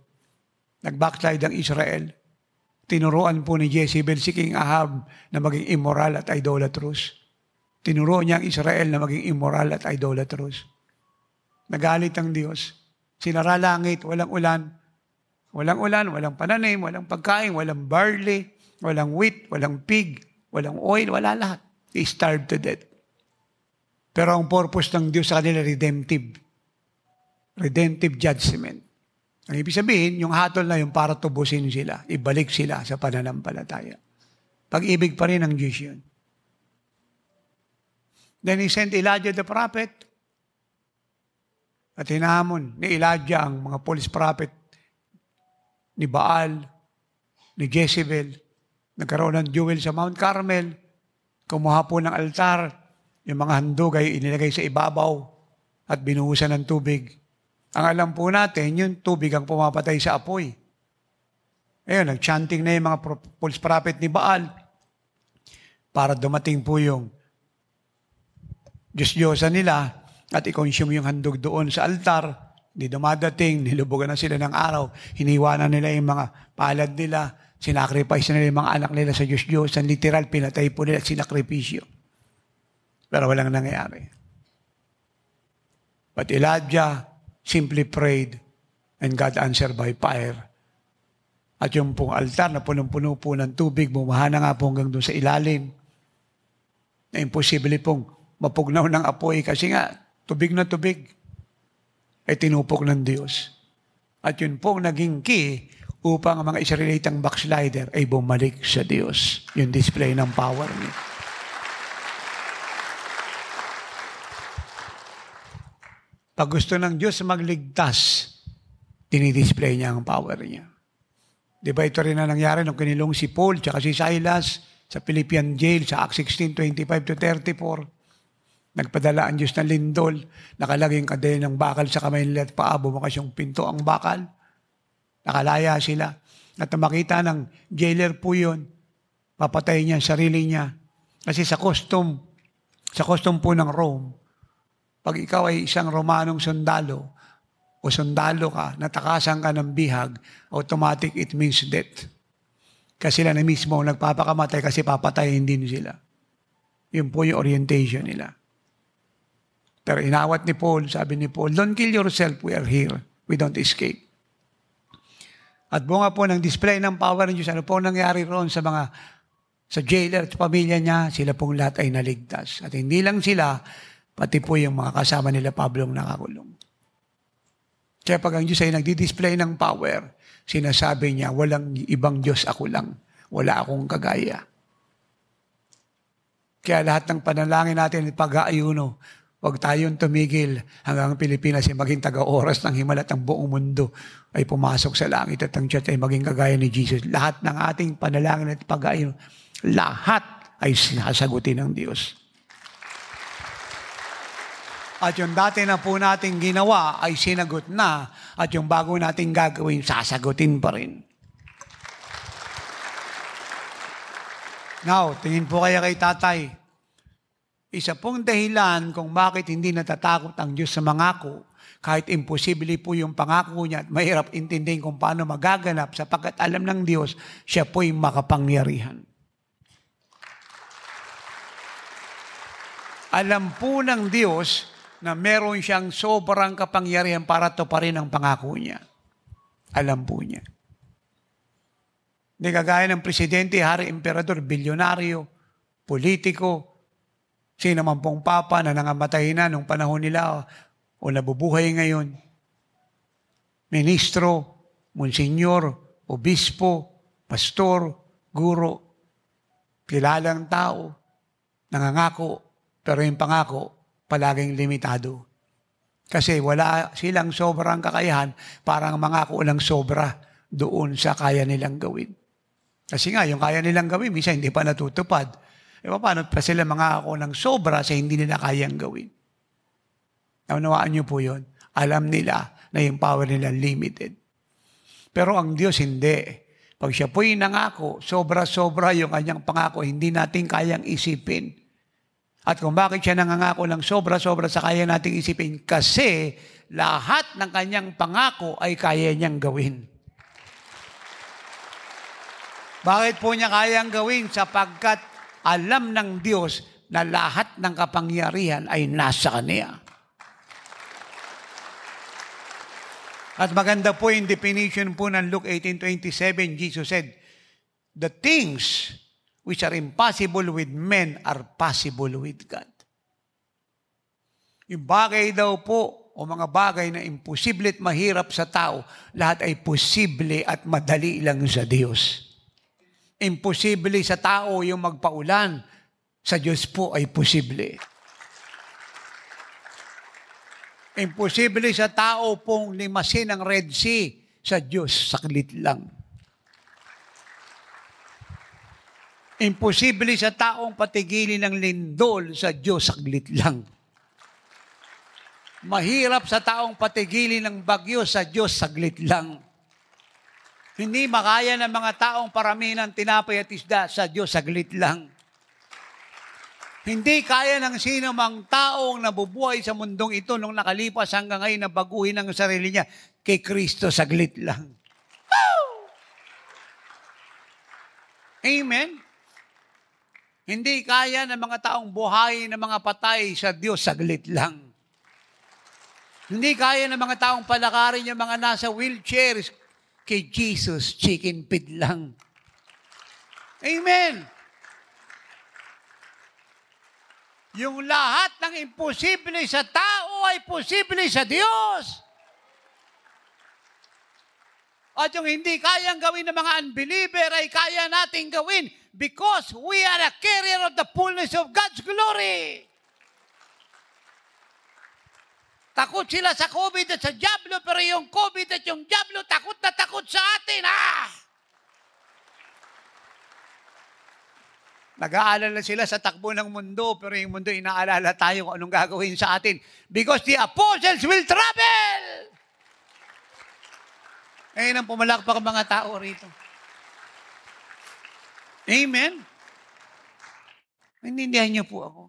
Nag-backslide ang Israel. Tinuruan po ni Jezebel si King Ahab na maging immoral at idolatrous. Tinuruan niya ang Israel na maging immoral at idolatrous. Nagalit ang Diyos. Sinara langit, walang ulan. Walang ulan, walang pananim, walang pagkain, walang barley, walang wheat, walang pig, walang oil, wala lahat. They starved to death. Pero ang purpose ng Diyos sa kanila, redemptive. Redemptive judgment. Ang ibig sabihin, yung hatol na yung para tubusin sila, ibalik sila sa pananampalataya. Pag-ibig pa rin ng Diyos yun. Then He sent Elijah the prophet. At hinamon ni Elijah ang mga false prophet ni Baal, ni Jezebel. Nagkaroon ng duel sa Mount Carmel. Kumuha po ng altar. Yung mga handog ay inilagay sa ibabaw at binuhusan ng tubig. Ang alam po natin, yung tubig ang pumapatay sa apoy. Ayun, nag-chanting na yung mga false prophet ni Baal para dumating po yung Diyos-Diyosa nila at i-consume yung handog doon sa altar. Hindi dumadating, nilubugan na sila ng araw, hiniwanan nila yung mga palad nila, sinacrifice nila yung mga anak nila sa Diyos-Diyos, literal, pinatay po nila at sinakripisyo. Pero walang nangyari. But Elijah simply prayed and God answered by fire. At yung pong altar na punong-puno po ng tubig, bumaha na nga po hanggang doon sa ilalim. Na imposible pong mapugnaw ng apoy kasi nga, tubig ay tinupok ng Diyos. At yun pong naging key upang ang mga Israelitang backslider ay bumalik sa Diyos. Yung display ng power niya. Pag gusto ng Diyos magligtas, dinidisplay niya ang power niya. Di ba ito rin na nangyari nung kinilong si Paul at si Silas sa Philippian jail sa Acts 16:25-34. Nagpadala ang Diyos ng lindol, nakalaging kadena ng bakal sa kamay nila at paa, bumakas yung pinto ang bakal. Nakalaya sila. At makita ng jailer po yun, papatay niya ang sarili niya. Kasi sa custom po ng Rome, pag ikaw ay isang Romanong sundalo, o sundalo ka, natakasan ka ng bihag, automatic it means death. Kasi sila na mismo nagpapakamatay kasi papatayin din sila. Yun po yung orientation nila. Pero inawat ni Paul, sabi ni Paul, don't kill yourself, we are here. We don't escape. At bunga po ng display ng power ng Diyos, ano po nangyari roon sa jailer at pamilya niya, sila pong lahat ay naligtas. At hindi lang sila, pati po yung mga kasama nila Pablong nakakulong. Kaya pag ang Diyos ay nagdi-display ng power, sinasabi niya, walang ibang Diyos, ako lang. Wala akong kagaya. Kaya lahat ng panalangin natin, pag-aayuno, huwag tayong tumigil hanggang Pilipinas ay maging taga-oras ng himalat ang buong mundo ay pumasok sa langit at ang church ay maging kagaya ni Jesus. Lahat ng ating panalangin at pag-aayuno, lahat ay sasagutin ng Diyos. At yung dati na po nating ginawa ay sinagot na at yung bago nating gagawin, sasagutin pa rin. Now, tingin po kaya kay tatay. Isa pong dahilan kung bakit hindi natatakot ang Diyos sa mangako, kahit imposible po yung pangako niya at mahirap intindihin kung paano magaganap sapagkat alam ng Diyos, siya po'y makapangyarihan. Alam po ng Diyos na meron siyang sobrang kapangyarihan para tuparin ang pangako niya. Alam po niya. Hindi kagaya ng presidente, hari, emperador, bilyonaryo, politiko, sino man pong papa na nangamatay na nung panahon nila o nabubuhay ngayon. Ministro, monsenyor, obispo, pastor, guro, kilalang tao, nangangako, pero yung pangako, palaging limitado. Kasi wala silang sobrang kakayahan, parang mangako lang sobra doon sa kaya nilang gawin. Kasi nga, yung kaya nilang gawin, minsan hindi pa natutupad. Paano pa sila mangako ng sobra sa hindi nila kayang gawin? Naunawaan niyo po yun. Alam nila na yung power nila limited. Pero ang Diyos hindi. Pag siya po'y nangako, sobra-sobra yung kanyang pangako, hindi natin kayang isipin. At kung bakit siya nangangako ng sobra-sobra sa kaya nating isipin, kasi lahat ng kanyang pangako ay kaya niyang gawin. Bakit po niya kayang gawin? Sapagkat alam ng Diyos na lahat ng kapangyarihan ay nasa Kanya. At maganda po yung definition po ng Luke 18:27. Jesus said, the things which are impossible with men are possible with God. Yung bagay daw po, o mga bagay na imposible at mahirap sa tao, lahat ay posible at madali lang sa Diyos. Imposible sa tao yung magpaulan. Sa Diyos po ay posible. Imposible sa tao pong limasin ang Red Sea. Sa Diyos, saglit lang. Imposible sa taong patigilin ng lindol. Sa Diyos, saglit lang. Mahirap sa taong patigilin ng bagyo. Sa Diyos, saglit lang. Hindi makaya ng mga taong paramihin ng tinapay at isda, sa Diyos, saglit lang. Hindi kaya ng sino mang taong nabubuhay sa mundong ito nung nakalipas hanggang ngayon na baguhin ang sarili niya, kay Kristo, saglit lang. Woo! Amen? Hindi kaya ng mga taong buhay ng mga patay, sa Diyos, saglit lang. Hindi kaya ng mga taong palakarin yung mga nasa wheelchairs, kay Jesus, chicken feed lang. Amen. Yung lahat ng imposible sa tao ay posible sa Diyos. At yung hindi kayang gawin ng mga unbeliever ay kaya nating gawin because we are a carrier of the fullness of God's glory. Takot sila sa COVID at sa diablo, pero yung COVID at yung diablo, takot na takot sa atin, Nag-aalala sila sa takbo ng mundo, pero yung mundo inaalala tayo kung anong gagawin sa atin. Because the apostles will travel! Ngayon ang pumalakpak ang mga tao rito. Amen? Maintindihan niyo po ako.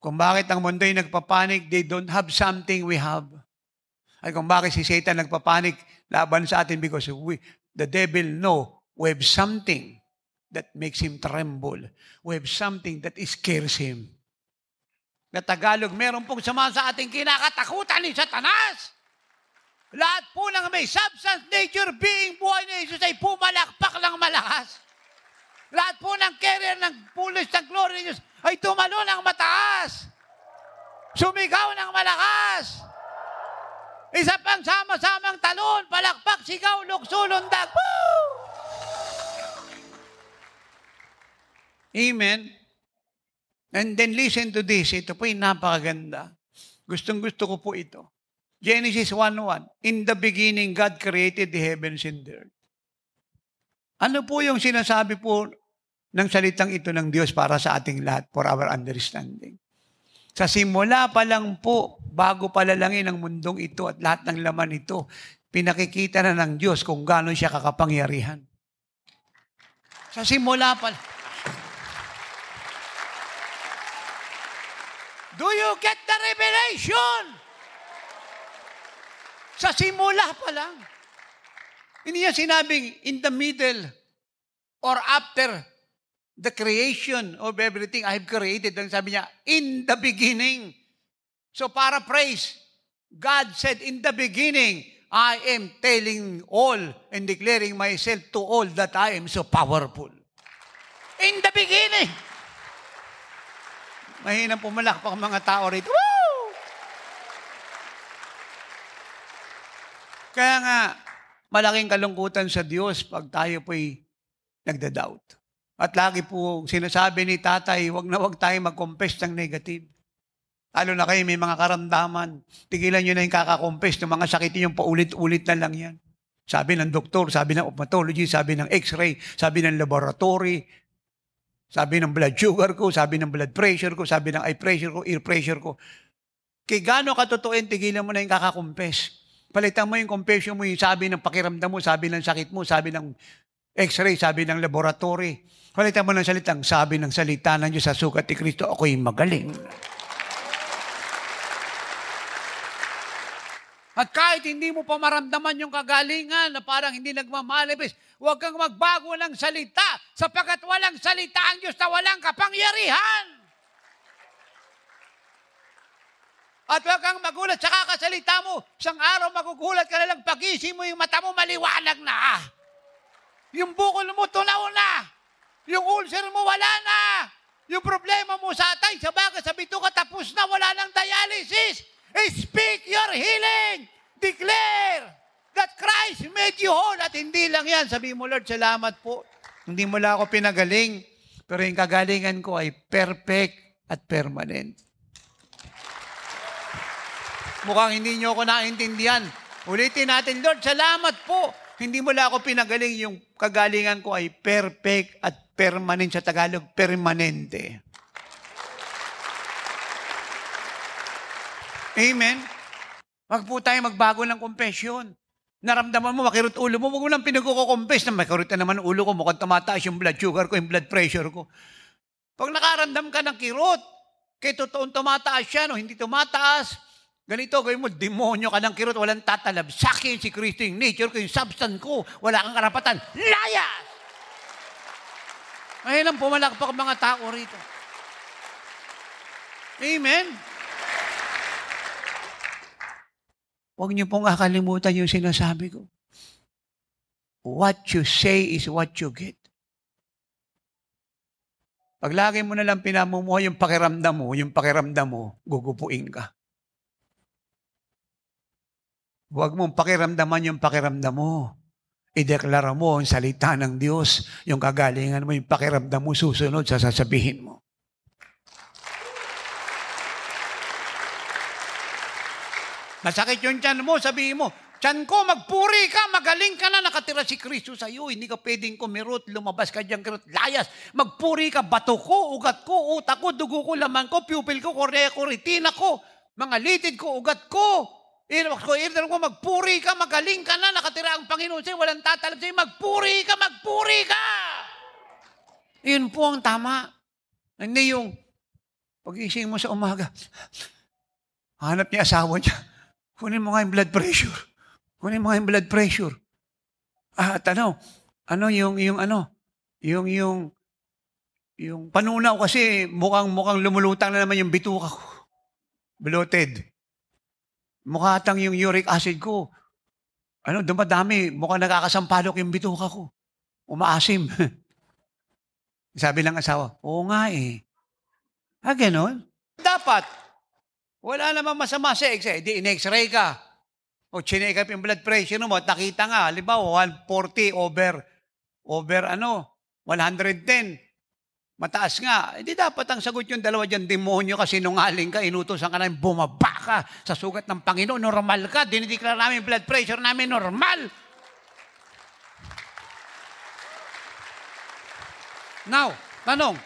Kung bakit ang mundo ay nagpapanik, they don't have something we have. Ay kung bakit si Satan nagpapanik laban sa atin because the devil know we have something that makes him tremble. We have something that scares him. Na Tagalog, meron pong sama sa ating kinakatakutan ni Satanas. Lahat po ng may substance, nature, being, buhay ni Jesus ay pumalakpak lang malakas. Lahat po ng carrier ng fullness ng glory ni Jesus ay tumalo ng mataas. Sumigaw ng malakas. Isa pang sama-samang talon, palakpak, sigaw, lukso, lundag. Woo! Amen. And then listen to this. Ito po yung napakaganda. Gustong-gusto ko po ito. Genesis 1:1. In the beginning, God created the heavens and the earth. Ano po yung sinasabi po ng salitang ito ng Diyos para sa ating lahat, for our understanding? Sa simula pa lang po, bago palalangin ang mundong ito at lahat ng laman ito, pinakikita na ng Diyos kung gaano siya kakapangyarihan. Sa simula pa lang. Do you get the revelation? Sa simula pa lang. Hindi niya sinabing in the middle or after the creation of everything I have created. Ang sabi niya, in the beginning. So paraphrase, God said, in the beginning, I am telling all and declaring myself to all that I am so powerful. In the beginning. Mahinang pumalakpak ang mga tao rito. Woo! Kaya nga, malaking kalungkutan sa Diyos pag tayo po'y nagda-doubt. At lagi po sinasabi ni Tatay, wag na wag tayo mag-confess ng negative. Lalo na kayo may mga karamdaman. Tigilan nyo na yung kakakompes ng mga sakit yung paulit-ulit na lang yan. Sabi ng doktor, sabi ng ophthalmology, sabi ng x-ray, sabi ng laboratory, sabi ng blood sugar ko, sabi ng blood pressure ko, sabi ng eye pressure ko, ear pressure ko. Kaya gaano katotoin, tigilan mo na yung kakakompes. Palitan mo yung confession mo, yung sabi ng pakiramdam mo, sabi ng sakit mo, sabi ng x-ray, sabi ng laboratory. Palitan mo ng salitang, sabi ng salita ng Diyos sa sugat ni Kristo, ako'y magaling. At kahit hindi mo pa maramdaman yung kagalingan na parang hindi nagmamalibis, huwag kang magbago ng salita sapagkat walang salita ang Diyos na walang kapangyarihan. At huwag kang magulat sa kakasalita mo. Isang araw magugulat ka na lang pag-isip mo yung mata mo maliwanag na. Yung bukol mo tunaw na. Yung ulcer mo wala na. Yung problema mo sa atay, sa baga, sa bituka, tapos na, wala ng dialysis. Speak your healing. Declare that Christ made you whole. At hindi lang yan. Sabi mo, Lord, salamat po. Hindi mo lang ako pinagaling. Pero yung kagalingan ko ay perfect at permanent. Mukhang hindi nyo ako naintindihan. Ulitin natin, Lord, salamat po. Hindi mo lang ako pinagaling. Yung kagalingan ko ay perfect at permanent. Sa Tagalog, permanente. Amen? Wag po tayo magbago ng confession. Naramdaman mo, makirot ulo mo, wag mo lang pinagkukukompes na makirot na naman ulo ko, mukhang tumataas yung blood sugar ko, yung blood pressure ko. Pag nakaramdam ka ng kirot, kaya totoong tumataas siya, no? Hindi tumataas. Ganito, gawin mo, demonyo ka ng kirot, walang tatalab. Sa akin si Kristo, yung nature ko, yung substance ko, wala kang karapatan. Layas! Ngayon lang pumalakpak mga tao rito. Amen? Huwag niyo pong akalimutan yung sinasabi ko. What you say is what you get. Pag lagi mo na lang pinamumuhay yung pakiramdam mo, gugupuin ka. Huwag mong pakiramdaman yung pakiramdam mo. Ideklara mo ang salita ng Diyos. Yung kagalingan mo, yung pakiramdam mo, susunod sa sasabihin mo. Masakit yung tiyan mo, sabihin mo, tiyan ko, magpuri ka, magaling ka na, nakatira si Kristo sa iyo. Hindi ka pwedeng kumirot, lumabas ka dyan, kirot, layas. Magpuri ka, bato ko, ugat ko, utak ko, dugo ko, laman ko, pupil ko, kornea ko, retina ko, mga litid ko, ugat ko. Magpuri ka, magaling ka na, nakatira ang Panginoon sa'yo, walang tatalab sa'yo, magpuri ka, magpuri ka! Yun po ang tama. Hindi yung pag-ising mo sa umaga, hanap niya asawa niya, kunin mo nga yung blood pressure. Kunin mo nga yung blood pressure. At yung panunaw kasi mukhang lumulutang na naman yung bituka ko. Bloated. Mukhatang yung uric acid ko. Dumadami. Mukhang nakakasampalok yung bituka ko. Umaasim. Sabi ng asawa, oo nga eh. Ganon? Dapat. Wala namang masama sa X-ray. Di in-X-ray ka. O chinek up yung blood pressure mo at nakita nga, halimbawa 140 over 110. Mataas nga. Hindi dapat ang sagot yung dalawa dyan, demonyo ka, sinungaling ka, inutosan ka namin, bumaba ka sa sugat ng Panginoon, normal ka, dinideklara namin blood pressure namin, normal. Now, tanong,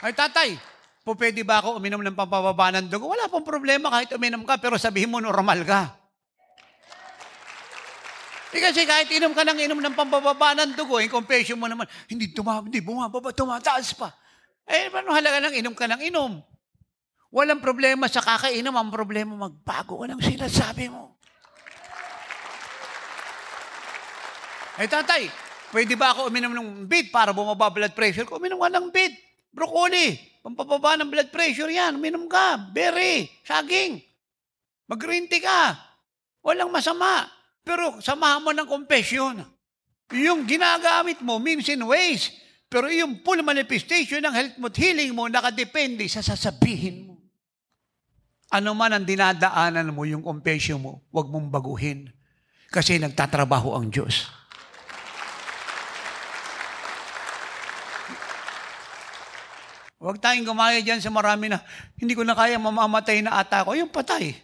ay tatay, pwede ba ako uminom ng pampababa ng dugo? Wala pong problema kahit uminom ka, pero sabihin mo normal ka. Kasi kahit inom ka ng pampababa ng dugo, yung confession mo naman, hindi bumababa, tumataas pa. Paano halaga ng inom ka ng inom? Walang problema sa kakainom, ang problema magbago ka ng sinasabi mo. Tatay, pwede ba ako uminom ng beet para bumaba blood pressure ko? Uminom ka ng beet, broccoli, pampababa ng blood pressure yan, uminom ka, berry, saging, mag-green tea ka, walang masama. Pero samahan mo ng confession. Yung ginagamit mo means in ways. Pero yung full manifestation ng health mo at healing mo, nakadepende sa sasabihin mo. Ano man ang dinadaanan mo, yung confession mo, huwag mong baguhin. Kasi nagtatrabaho ang Diyos. Huwag tayong gumaya dyan sa marami na, hindi ko na kaya mamamatay na ata ko. Yung patay.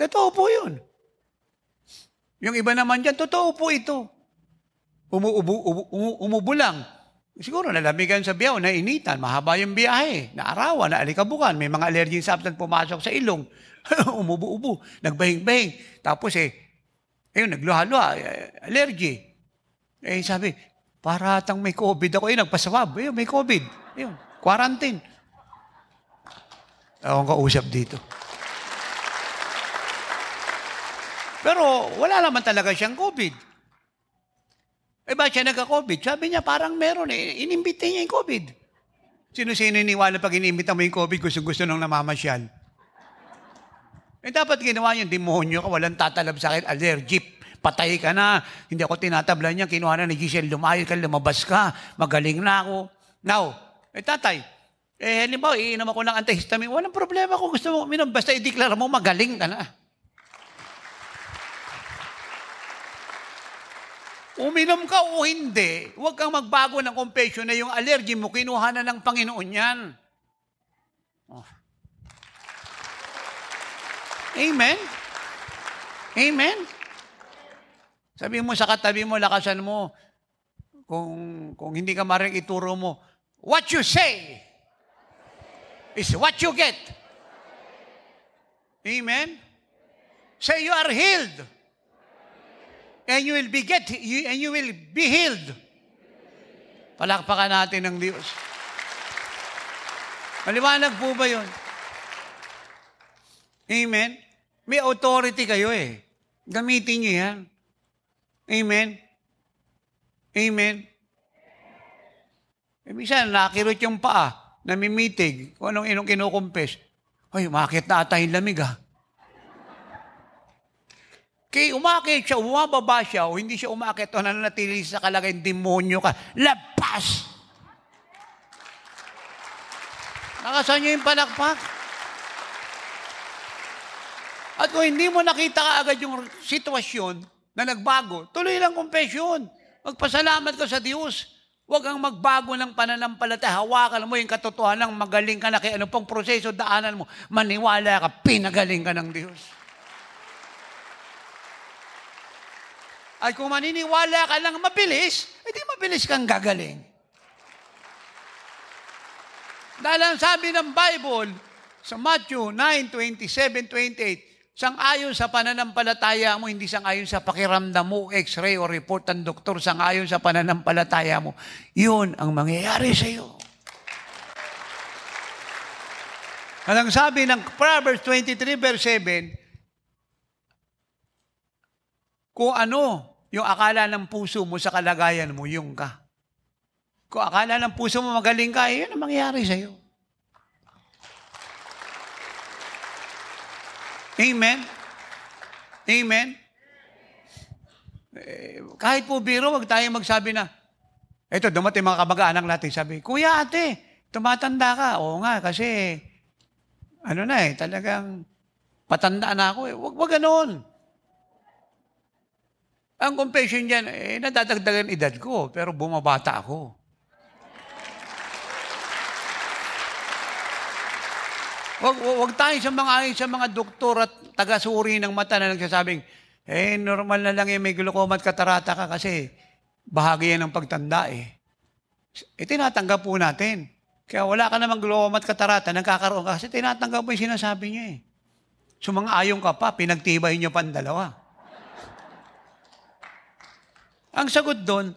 Totoo po yun. Yung iba naman dyan, totoo po ito. Umubo lang. Siguro nalamigan sa biyaw, nainitan, mahaba yung biyahe, naarawan, naalikabukan, may mga allergy substance pumasok sa ilong, umubo-ubo, nagbahing-bahing. Tapos nagluha-luha, allergy. Sabi, paratang may COVID ako. Nagpaswab, may COVID. Quarantine. Akong kausap dito. Pero wala naman talaga siyang COVID. Ba't siya nagka-COVID? Sabi niya, parang meron Inimbita niya yung COVID. Sino-sino iniwala pag inimbita mo yung COVID gusto nang namamasyal? Dapat ginawa niya, demonyo ka, walang tatalab sa akin, allergy, patay ka na, hindi ako tinatablan niya, kinuha na ni Giselle, lumayal ka, lumabas ka, magaling na ako. Now, tatay, halimbawa, iinom ako ng antihistamine, walang problema kung gusto mo uminom, basta i-declare mo, magaling ka na. Uminom ka o hindi, huwag kang magbago ng confession na yung allergy mo, kinuha na ng Panginoon yan. Amen? Amen? Sabi mo sa katabi mo, lakasan mo, kung hindi ka maring ituro mo, what you say is what you get. Amen? Say you are healed. And you will be healed. Palakpakan natin ng Diyos. Maliwanag po ba yun? Amen? May authority kayo Gamitin niyo yan. Amen? Amen? Minsan, nakirot yung paa, namimitig, kung anong inong kinukumpes. Ay, umakit na ata yung lamig Kaya umakit siya, umababa siya, o hindi siya umakit, o nananatili sa kalagayan, demonyo ka, labas! Nakasan niyo yung palakpak? At kung hindi mo nakita kaagad yung sitwasyon na nagbago, tuloy lang confession. Magpasalamat ka sa Diyos. Huwag kang magbago ng pananampalataya. Hawakan mo yung katotohanan, magaling ka na kaya ano pang proseso, daanan mo. Maniwala ka, pinagaling ka ng Diyos. At kung maniniwala ka lang mabilis, edi mabilis kang gagaling. Dahil ang sabi ng Bible sa Matthew 9:27-28, sang-ayon sa pananampalataya mo, hindi sang-ayon sa pakiramdam mo, x-ray o report ng doktor, sang-ayon sa pananampalataya mo, yun ang mangyayari sa iyo. At ang sabi ng Proverbs 23 verse 7, kung ano yung akala ng puso mo sa kalagayan mo, yung ka. Kung akala ng puso mo magaling ka, yun ang mangyayari sa iyo. Amen? Amen? Kahit po biro, wag tayong magsabi na, eto, dumating mga kamag-anak natin, sabi, Kuya, ate, tumatanda ka. Oo nga, kasi, talagang patanda na ako eh. Wag ganon. Ang confession dyan, nadadagdagan edad ko, pero bumabata ako. Wag tayo sa mga doktor at taga-suri ng mata na nagsasabing, normal na lang may glaucoma at katarata ka kasi bahagi yan ng pagtanda eh. Tinatanggap po natin. Kaya wala ka namang glaucoma at katarata, nagkakaroon ka kasi tinatanggap po yung sinasabi niya eh. So mga ayong ka pa, pinagtibay niyo pa ang dalawa. Ang sagot doon,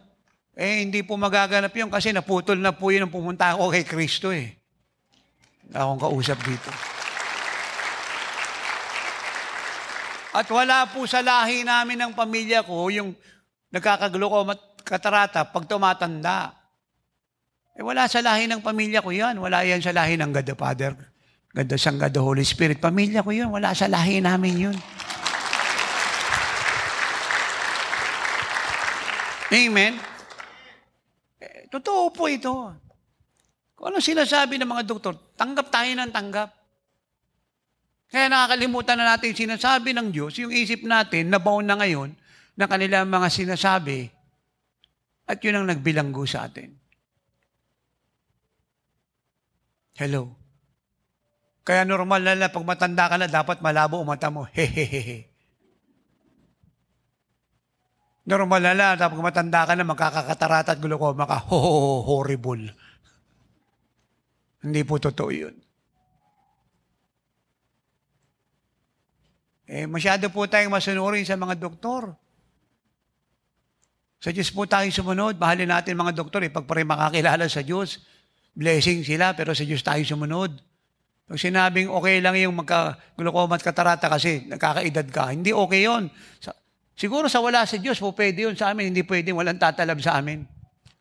hindi po magaganap yun kasi naputol na po yun ang pumunta ako kay Kristo eh. Akong kausap dito. At wala po sa lahi namin ng pamilya ko yung nagkakaglukoma at katarata pag tumatanda. Wala sa lahi ng pamilya ko yan. Wala yan sa lahi ng God the Father, God the Son, God the Holy Spirit. Pamilya ko yun. Wala sa lahi namin yun. Amen? Totoo po ito. Kung ano sinasabi ng mga doktor, tanggap tayo ng tanggap. Kaya nakakalimutan na natin sinasabi ng Diyos, yung isip natin, nabaon na ngayon, na kanilang mga sinasabi, at yun ang nagbilanggo sa atin. Hello. Kaya normal na pag matanda ka na, dapat malabo ang mata mo. Hehehehe. Normal na pag matanda ka na, magkakakatarata at glaucoma ka. Horrible. Hindi po totoo yun. Masyado po tayong masunurin sa mga doktor. Sa Diyos po tayo sumunod. Mahalin natin mga doktor. Pag pa rin makakilala sa Diyos, blessing sila, pero sa Diyos tayo sumunod. Pag sinabing okay lang yung magka-glaucoma at katarata kasi nakakaedad ka, hindi okay yun. Siguro sa wala sa Diyos po pwede yun. Sa amin, hindi pwede. Walang tatalab sa amin.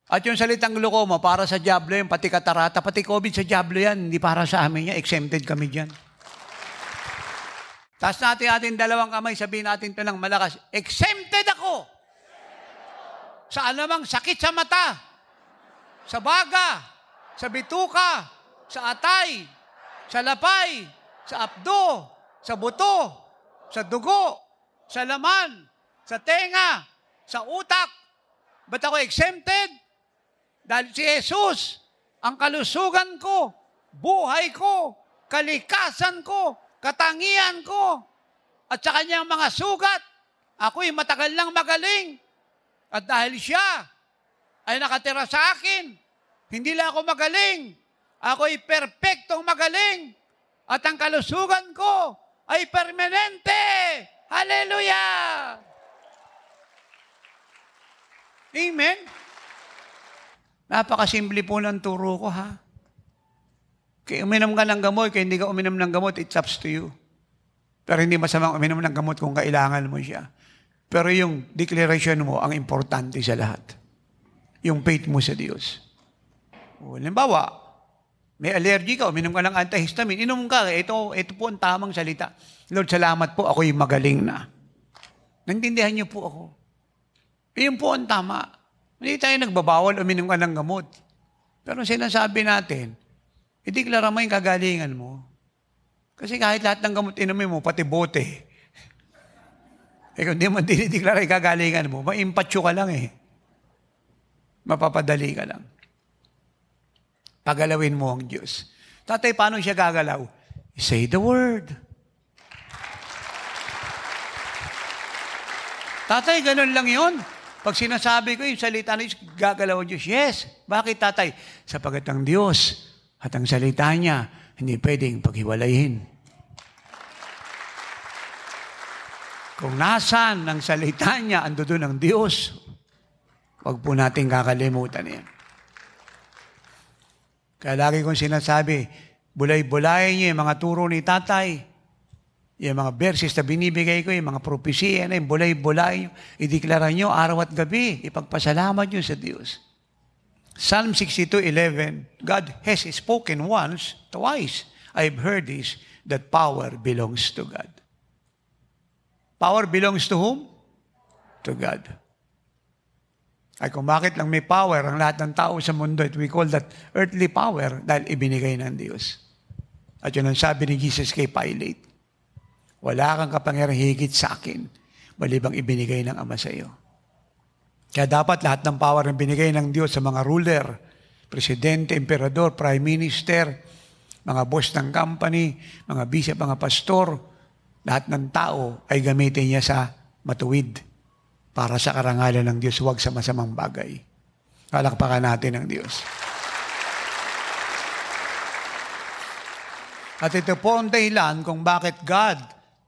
At yung salitang glaucoma, para sa diablo yan, pati katarata, pati COVID sa diablo yan, hindi para sa amin yan, exempted kami dyan. Taas natin ating dalawang kamay, sabihin natin ito ng malakas, exempted ako sa anumang sakit sa mata, sa baga, sa bituka, sa atay, sa lapay, sa abdo, sa buto, sa dugo, sa laman, sa tenga, sa utak. Ba't ako exempted? Dahil si Jesus, ang kalusugan ko, buhay ko, kalikasan ko, katangian ko, at sa kanyang mga sugat, ako'y matagal lang magaling. At dahil siya ay nakatira sa akin, hindi lang ako magaling, ako'y perpektong magaling. At ang kalusugan ko ay permanente. Hallelujah! Amen? Napakasimple po ng turo ko, ha? Kaya uminom ka ng gamot, kaya hindi ka uminom ng gamot, it's up to you. Pero hindi masamang uminom ng gamot kung kailangan mo siya. Pero yung declaration mo, ang importante sa lahat. Yung faith mo sa Diyos. Halimbawa, may allergy ka, uminom ka ng antihistamine, inom ka, ito po ang tamang salita. Lord, salamat po, ako'y magaling na. Naintindihan niyo po ako. Iyon po ang tama. Hindi tayo nagbabawal, uminom ka ng gamot. Pero sinasabi natin, ideklara mo yung kagalingan mo. Kasi kahit lahat ng gamot inumin mo, pati bote, kung hindi mo dinideklara ikagalingan mo, maimpatyo ka lang eh. Mapapadali ka lang. Pagalawin mo ang Diyos. Tatay, paano siya gagalaw? Say the word. Tatay, ganun lang yon. Pag sinasabi ko yung salita ng Diyos, gagalaw ang Diyos. Yes. Bakit, tatay? Sapagat ang Diyos at ang salita niya, hindi pwedeng paghiwalayin. Kung nasaan ang salita niya, ando doon ang Diyos. Huwag po natin kakalimutan yan. Kaya lagi kong sinasabi, bulay-bulayin niyo yung mga turo ni tatay, yung mga verses na binibigay ko, yung mga propesiya na yung bulay-bulayin niyo, ideklara niyo araw at gabi, ipagpasalamat niyo sa Diyos. Psalm 62:11, God has spoken once, twice, I've heard this, that power belongs to God. Power belongs to whom? To God. Ay kung bakit lang may power ang lahat ng tao sa mundo, we call that earthly power dahil ibinigay ng Diyos. At yun ang sabi ni Jesus kay Pilate, wala kang kapangyarihan higit sa akin, malibang ibinigay ng Ama sa iyo. Kaya dapat lahat ng power na binigay ng Diyos sa mga ruler, presidente, emperador, prime minister, mga boss ng company, mga bishop, mga pastor, lahat ng tao ay gamitin niya sa matuwid para sa karangalan ng Diyos, huwag sa masamang bagay. Palakpakan natin ang Diyos. At ito po ang dahilan kung bakit God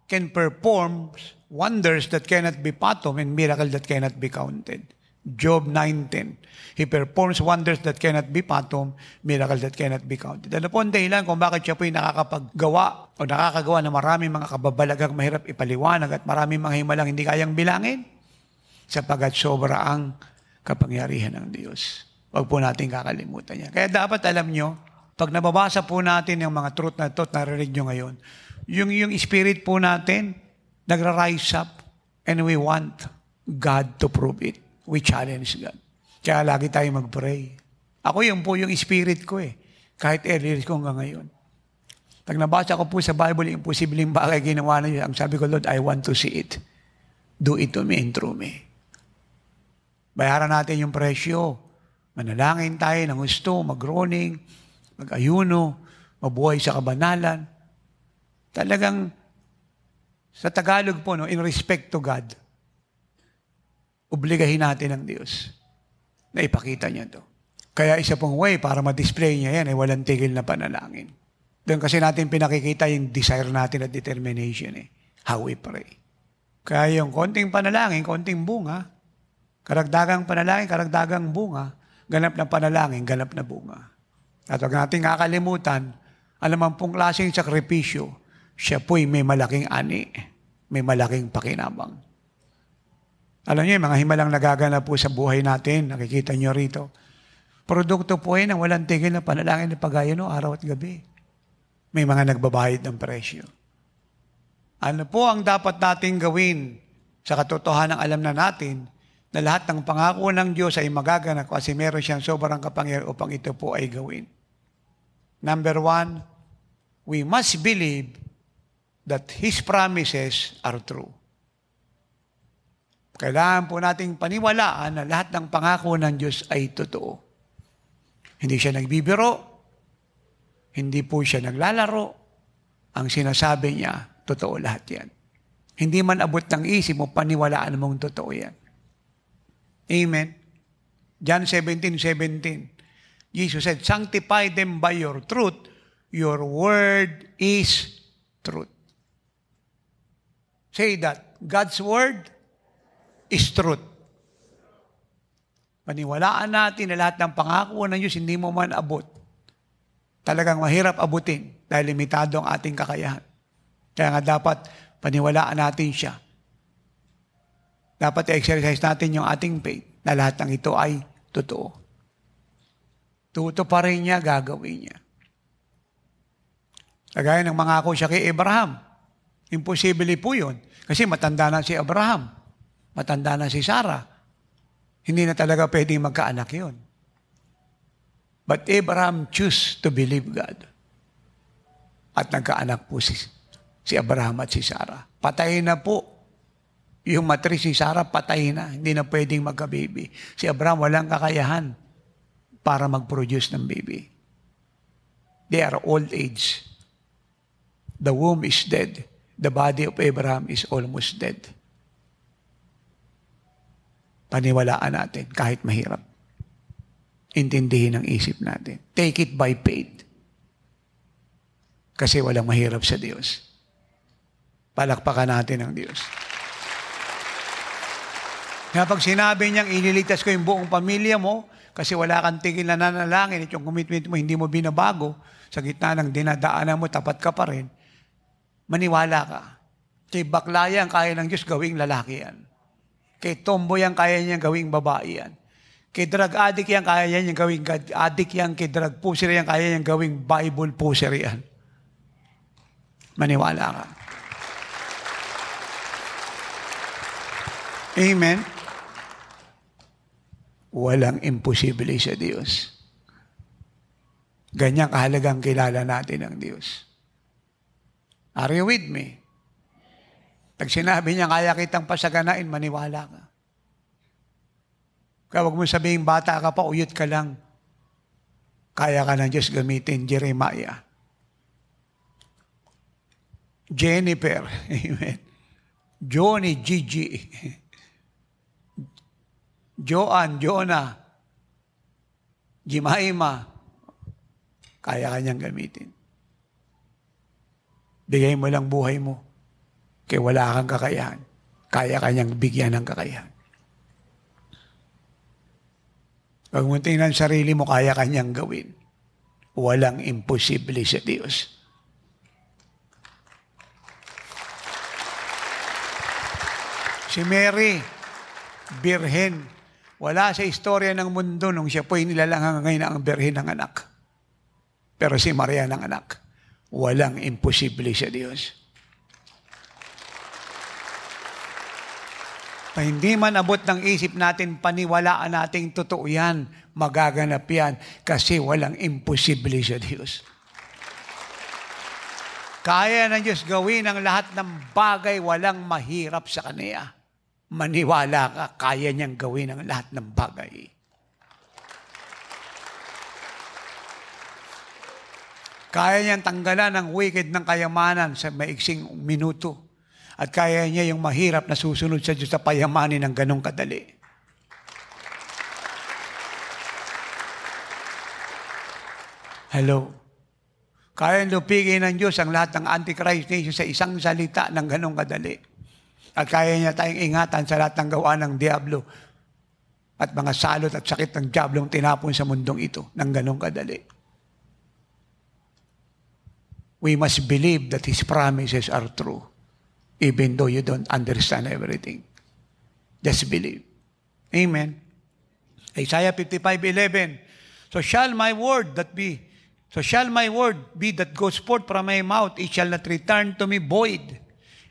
can perform wonders that cannot be fathomed and miracles that cannot be counted. Job 9:10. He performs wonders that cannot be fathomed, miracles that cannot be counted. Ano po ang dahilan kung bakit siya po yung nakakapaggawa o nakakagawa ng maraming mga kababalagang mahirap ipaliwanag at maraming mga himalang hindi kayang bilangin? Sapagat sobra ang kapangyarihan ng Diyos. Huwag po natin kakalimutan yan. Kaya dapat alam nyo, pag nababasa po natin yung mga truth na ito at narinig nyo ngayon, yung spirit po natin, nagra-rise up and we want God to prove it. We challenge God. Kaya lagi tayo mag-pray. Ako yun po yung spirit ko eh. Kahit earlier ko hanggang ngayon. Pag nabasa ko po sa Bible, yung imposibleng bagay ginawa na yun, ang sabi ko, Lord, I want to see it. Do it to me and through me. Bayaran natin yung presyo. Manalangin tayo ng gusto, mag-groaning, mag-ayuno, mabuhay sa kabanalan. Talagang, sa Tagalog po, no, in respect to God, obligahin natin ang Diyos na ipakita niya to. Kaya isa pong way para ma-display niya yan ay walang tigil na panalangin. Doon kasi natin pinakikita yung desire natin at determination eh. How we pray. Kaya yung konting panalangin, konting bunga, karagdagang panalangin, karagdagang bunga, ganap na panalangin, ganap na bunga. At huwag natin kakalimutan, alam pong klaseng sakripisyo, siya po'y may malaking ani, may malaking pakinabang. Alam niyo, mga himalang nagaganap po sa buhay natin, nakikita niyo rito, produkto po yan ang walang tigil na panalangin na pagayano araw at gabi. May mga nagbabayad ng presyo. Ano po ang dapat nating gawin sa katotohanan alam na natin na lahat ng pangako ng Diyos ay magaganap kasi meron siyang sobrang kapangyarihan upang ito po ay gawin. Number 1, we must believe that His promises are true. Kailangan po nating paniwalaan na lahat ng pangako ng Diyos ay totoo. Hindi siya nagbibiro, hindi po siya naglalaro. Ang sinasabi niya, totoo lahat yan. Hindi man abot ng isip mo, paniwalaan mong totoo yan. Amen. John 17:17. Jesus said, sanctify them by your truth. Your word is truth. Say that. God's word is truth. Paniwalaan natin na lahat ng pangako ng Diyos, hindi mo man abot. Talagang mahirap abutin dahil limitado ang ating kakayahan. Kaya nga dapat paniwalaan natin siya. Dapat i-exercise natin yung ating faith na lahat ng ito ay totoo. Tuto pa rin niya, gagawin niya. Kagaya ng mangako siya kay Abraham. Imposible po yun. Kasi matanda na si Abraham. Matanda na si Sarah. Hindi na talaga pwedeng magkaanak yun. But Abraham chose to believe God. At nagkaanak po si Abraham at si Sarah. Patay na po Yung matris ni Sarah, patay na. Hindi na pwedeng magka-baby. Si Abraham, walang kakayahan para mag-produce ng baby. They are old age. The womb is dead. The body of Abraham is almost dead. Paniwalaan natin kahit mahirap. Intindihin ang isip natin. Take it by faith. Kasi walang mahirap sa Diyos. Palakpakan natin ang Diyos. Kaya pag sinabi niyang iniligtas ko yung buong pamilya mo, kasi wala kang tigil na nanalangin at yung commitment mo hindi mo binabago, sa gitna ng dinadaanan mo, tapat ka pa rin, maniwala ka. Kay bakla yan, kaya ng Diyos gawing lalaki yan. Kay tomboy yan, kaya niyang gawing babae yan. Kay drug addict yan, kaya niyang gawing God addict yan. Kay drug pusher yan, kaya niyang gawing Bible pusher yan. Maniwala ka. Amen? Walang imposible sa Diyos. Ganyang kahalagang kilala natin ang Diyos. Are you with me? Pag sinabi niya, kaya kitang pasaganain, maniwala ka. Kaya huwag mo sabihin, bata ka pa, uyot ka lang. Kaya ka ng Diyos gamitin, Jeremiah. Jennifer, amen. Johnny, Gigi. Joan, Jonah, Jimaima, kaya kanyang gamitin. Bigay mo lang buhay mo, kaya wala kang kakayahan. Kaya kanyang bigyan ng kakayahan. Pag mo tingnan sarili mo, kaya kanyang gawin. Walang imposible sa Diyos. Si Mary, birhen. Wala sa istorya ng mundo nung siya po'y nilalangang ngayon ang birhen ng anak. Pero si Maria ng anak, walang imposible sa Diyos. Pa hindi man abot ng isip natin, paniwalaan nating totoo yan, magaganap yan, kasi walang imposible sa Diyos. Kaya ng Diyos gawin ang lahat ng bagay, walang mahirap sa Kanya. Maniwala ka, kaya niyang gawin ang lahat ng bagay. Kaya niyang tanggalan ang wicked ng kayamanan sa maiksing minuto. At kaya niya yung mahirap na susunod sa Diyos sa payamanin ng ganong kadali. Hello? Kaya lupigin ng Diyos ang lahat ng Antichrist nation sa isang salita ng ganong kadali. At kaya niya tayong ingatan sa lahat ng gawa ng Diablo at mga salot at sakit ng Diablong tinapon sa mundong ito ng ganong kadali. We must believe that His promises are true, even though you don't understand everything. Just believe. Amen. Isaiah 55:11. So shall my word be that goes forth from my mouth, it shall not return to me void,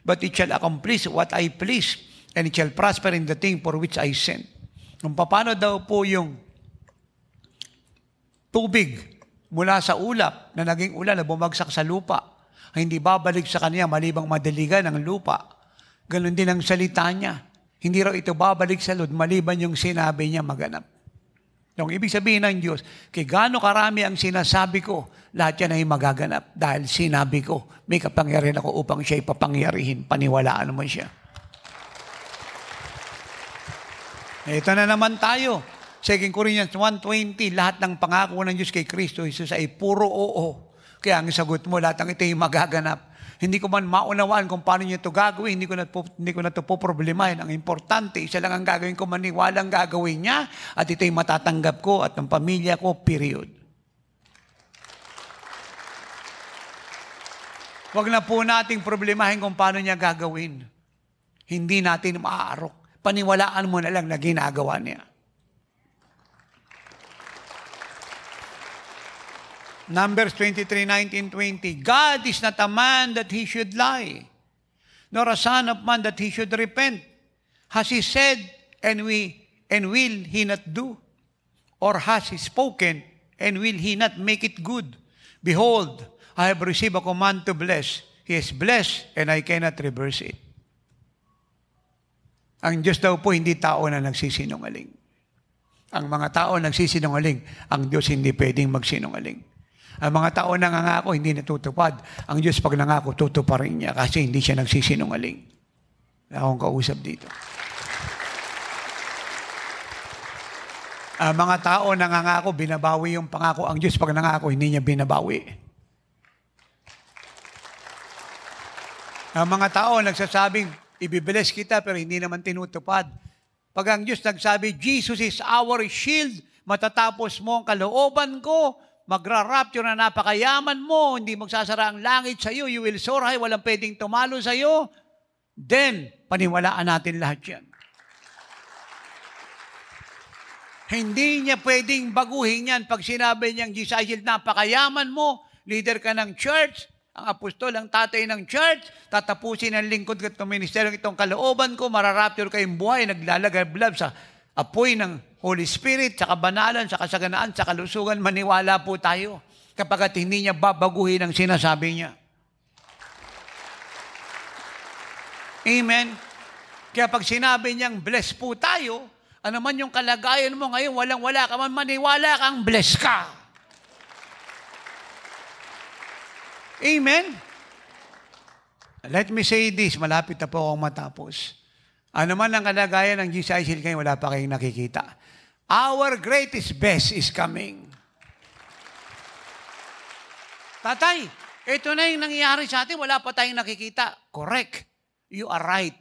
but it shall accomplish what I please, and it shall prosper in the thing for which I sent. Kung paano daw po yung tubig mula sa ulap na naging ulan na bumagsak sa lupa, ay hindi babalik sa kanya malibang madaligan ng lupa. Ganon din ang salita niya. Hindi raw ito babalik sa Lord maliban yung sinabi niya maganap. Yung ibig sabihin ng Diyos, kay gaano karami ang sinasabi ko, lahat yan ay magaganap. Dahil sinabi ko, may kapangyarihan ako upang siya ipapangyarihin. Paniwalaan mo siya. Ito na naman tayo. 2 Corinthians 1:20, lahat ng pangako ng Diyos kay Kristo Jesus ay puro oo. Kaya ang sagot mo, lahat ng ito ay magaganap. Hindi ko man maunawaan kung paano niyo ito gagawin, hindi ko na ito poproblemahin. Ang importante, isa lang ang gagawin ko, maniwalang gagawin niya, at ito ay matatanggap ko at ng pamilya ko, period. Huwag na po nating problemahin kung paano niya gagawin. Hindi natin maaarok. Paniwalaan mo na lang na ginagawa niya. Numbers 23:19-20. God is not a man that He should lie, nor a son of man that He should repent. Has He said, and will He not do? Or has He spoken, and will He not make it good? Behold, I have received a command to bless. He is blessed, and I cannot reverse it. Ang Diyos daw po hindi tao na nagsisinungaling. Ang mga tao nagsisinungaling, ang Diyos hindi pwedeng magsinungaling. Ang mga tao nangangako, hindi natutupad. Ang Diyos pag nangako, tutuparin niya kasi hindi siya nagsisinungaling. Wala akong kausap dito. Ang mga tao nangangako, binabawi yung pangako. Ang Diyos pag nangako, hindi niya binabawi. Ang mga tao nagsasabing, ibibless kita pero hindi naman tinutupad. Pag ang Diyos nagsabi, Jesus is our shield, matatapos mo ang kalooban ko, magra-rapture na napakayaman mo, hindi magsasara ang langit sa iyo, you will soar high, walang pwedeng tumalo sa iyo, then, paniwalaan natin lahat yan. Hindi niya pwedeng baguhin yan pag sinabi niyang, Jesus, napakayaman mo, leader ka ng church, ang apostol, ang tatay ng church, tatapusin ang lingkod at ministeryo itong kalooban ko, mararapture kayong buhay, naglalagablab sa apoy ng Holy Spirit, sa kabanalan, sa kasaganaan, sa kalusugan, maniwala po tayo kapag hindi niya babaguhin ang sinasabi niya. Amen? Kaya pag sinabi niyang bless po tayo, ano man yung kalagayan mo ngayon, walang-wala ka man, maniwala kang bless ka. Amen? Let me say this, malapit na po akong matapos. Ano man ang kalagayan ng Jesus Hill kayo, wala pa kayong nakikita. Our greatest best is coming. Tatay, ito na yung nangyayari sa atin, wala pa tayong nakikita. Correct. You are right.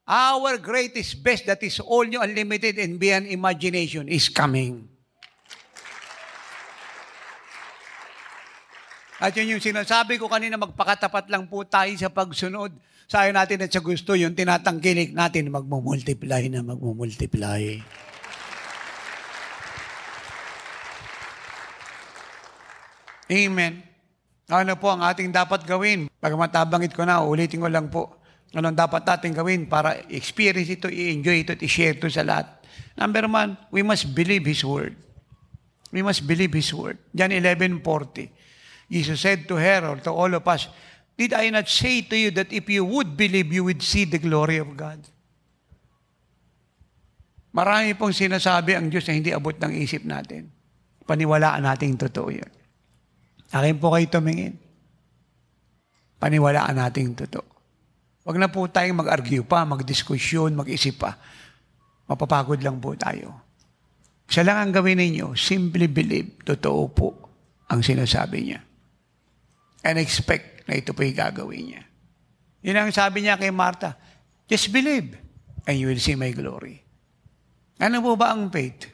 Our greatest best that is all new, unlimited, and beyond imagination is coming. At yun yung sinasabi ko kanina, magpakatapat lang po tayo sa pagsunod. Sayo natin at sa gusto, yung tinatangkilik natin, magmumultiply na magmumultiply. Amen. Ano po ang ating dapat gawin? Pag matabangit ko na, ulitin ko lang po. Anong dapat natin gawin para experience ito, i-enjoy ito, at i-share ito sa lahat? Number one, we must believe His Word. We must believe His Word. John 11:40. Jesus said to her or to all of us, did I not say to you that if you would believe, you would see the glory of God? Marami pong sinasabi ang Diyos na hindi abot ng isip natin. Paniwalaan natin totoo yun. Akin po kayo tumingin. Paniwalaan natin totoo. Huwag na po tayong mag-argue pa, mag-diskusyon, mag-isip pa. Mapapagod lang po tayo. Isa lang ang gawin ninyo, simply believe, totoo po ang sinasabi niya. And expect na ito po yung gagawin niya. Yun ang sabi niya kay Martha, just believe and you will see my glory. Ano po ba ang faith?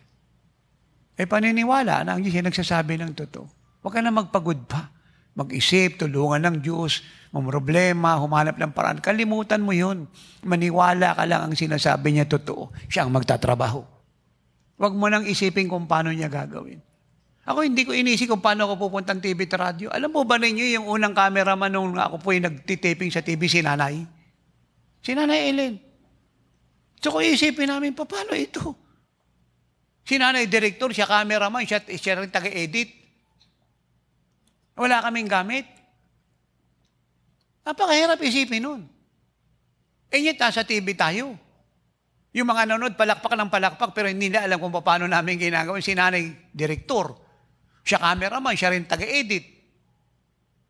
Paniniwala na ang Diyos yung nagsasabi ng totoo. Huwag ka na magpagod pa. Mag-isip, tulungan ng Diyos, mamroblema, humanap ng paraan. Kalimutan mo yun. Maniwala ka lang ang sinasabi niya totoo. Siya ang magtatrabaho. Huwag mo nang isipin kung paano niya gagawin. Ako hindi ko inisip kung paano ako pupuntang TV at radio. Alam po ba ninyo yung unang cameraman nung ako po yung nagtitaping sa TV, si Nanay? Si Nanay Ellen. So kung isipin namin, paano ito? Si Nanay Director, siya cameraman, siya rin taga-edit. Wala kaming gamit. Napakahirap isipin nun. Yet, nasa TV tayo. Yung mga nanonood, palakpak ng palakpak, pero hindi nila alam kung paano namin ginagawa. Si Nanay Director, siya cameraman, siya rin taga-edit.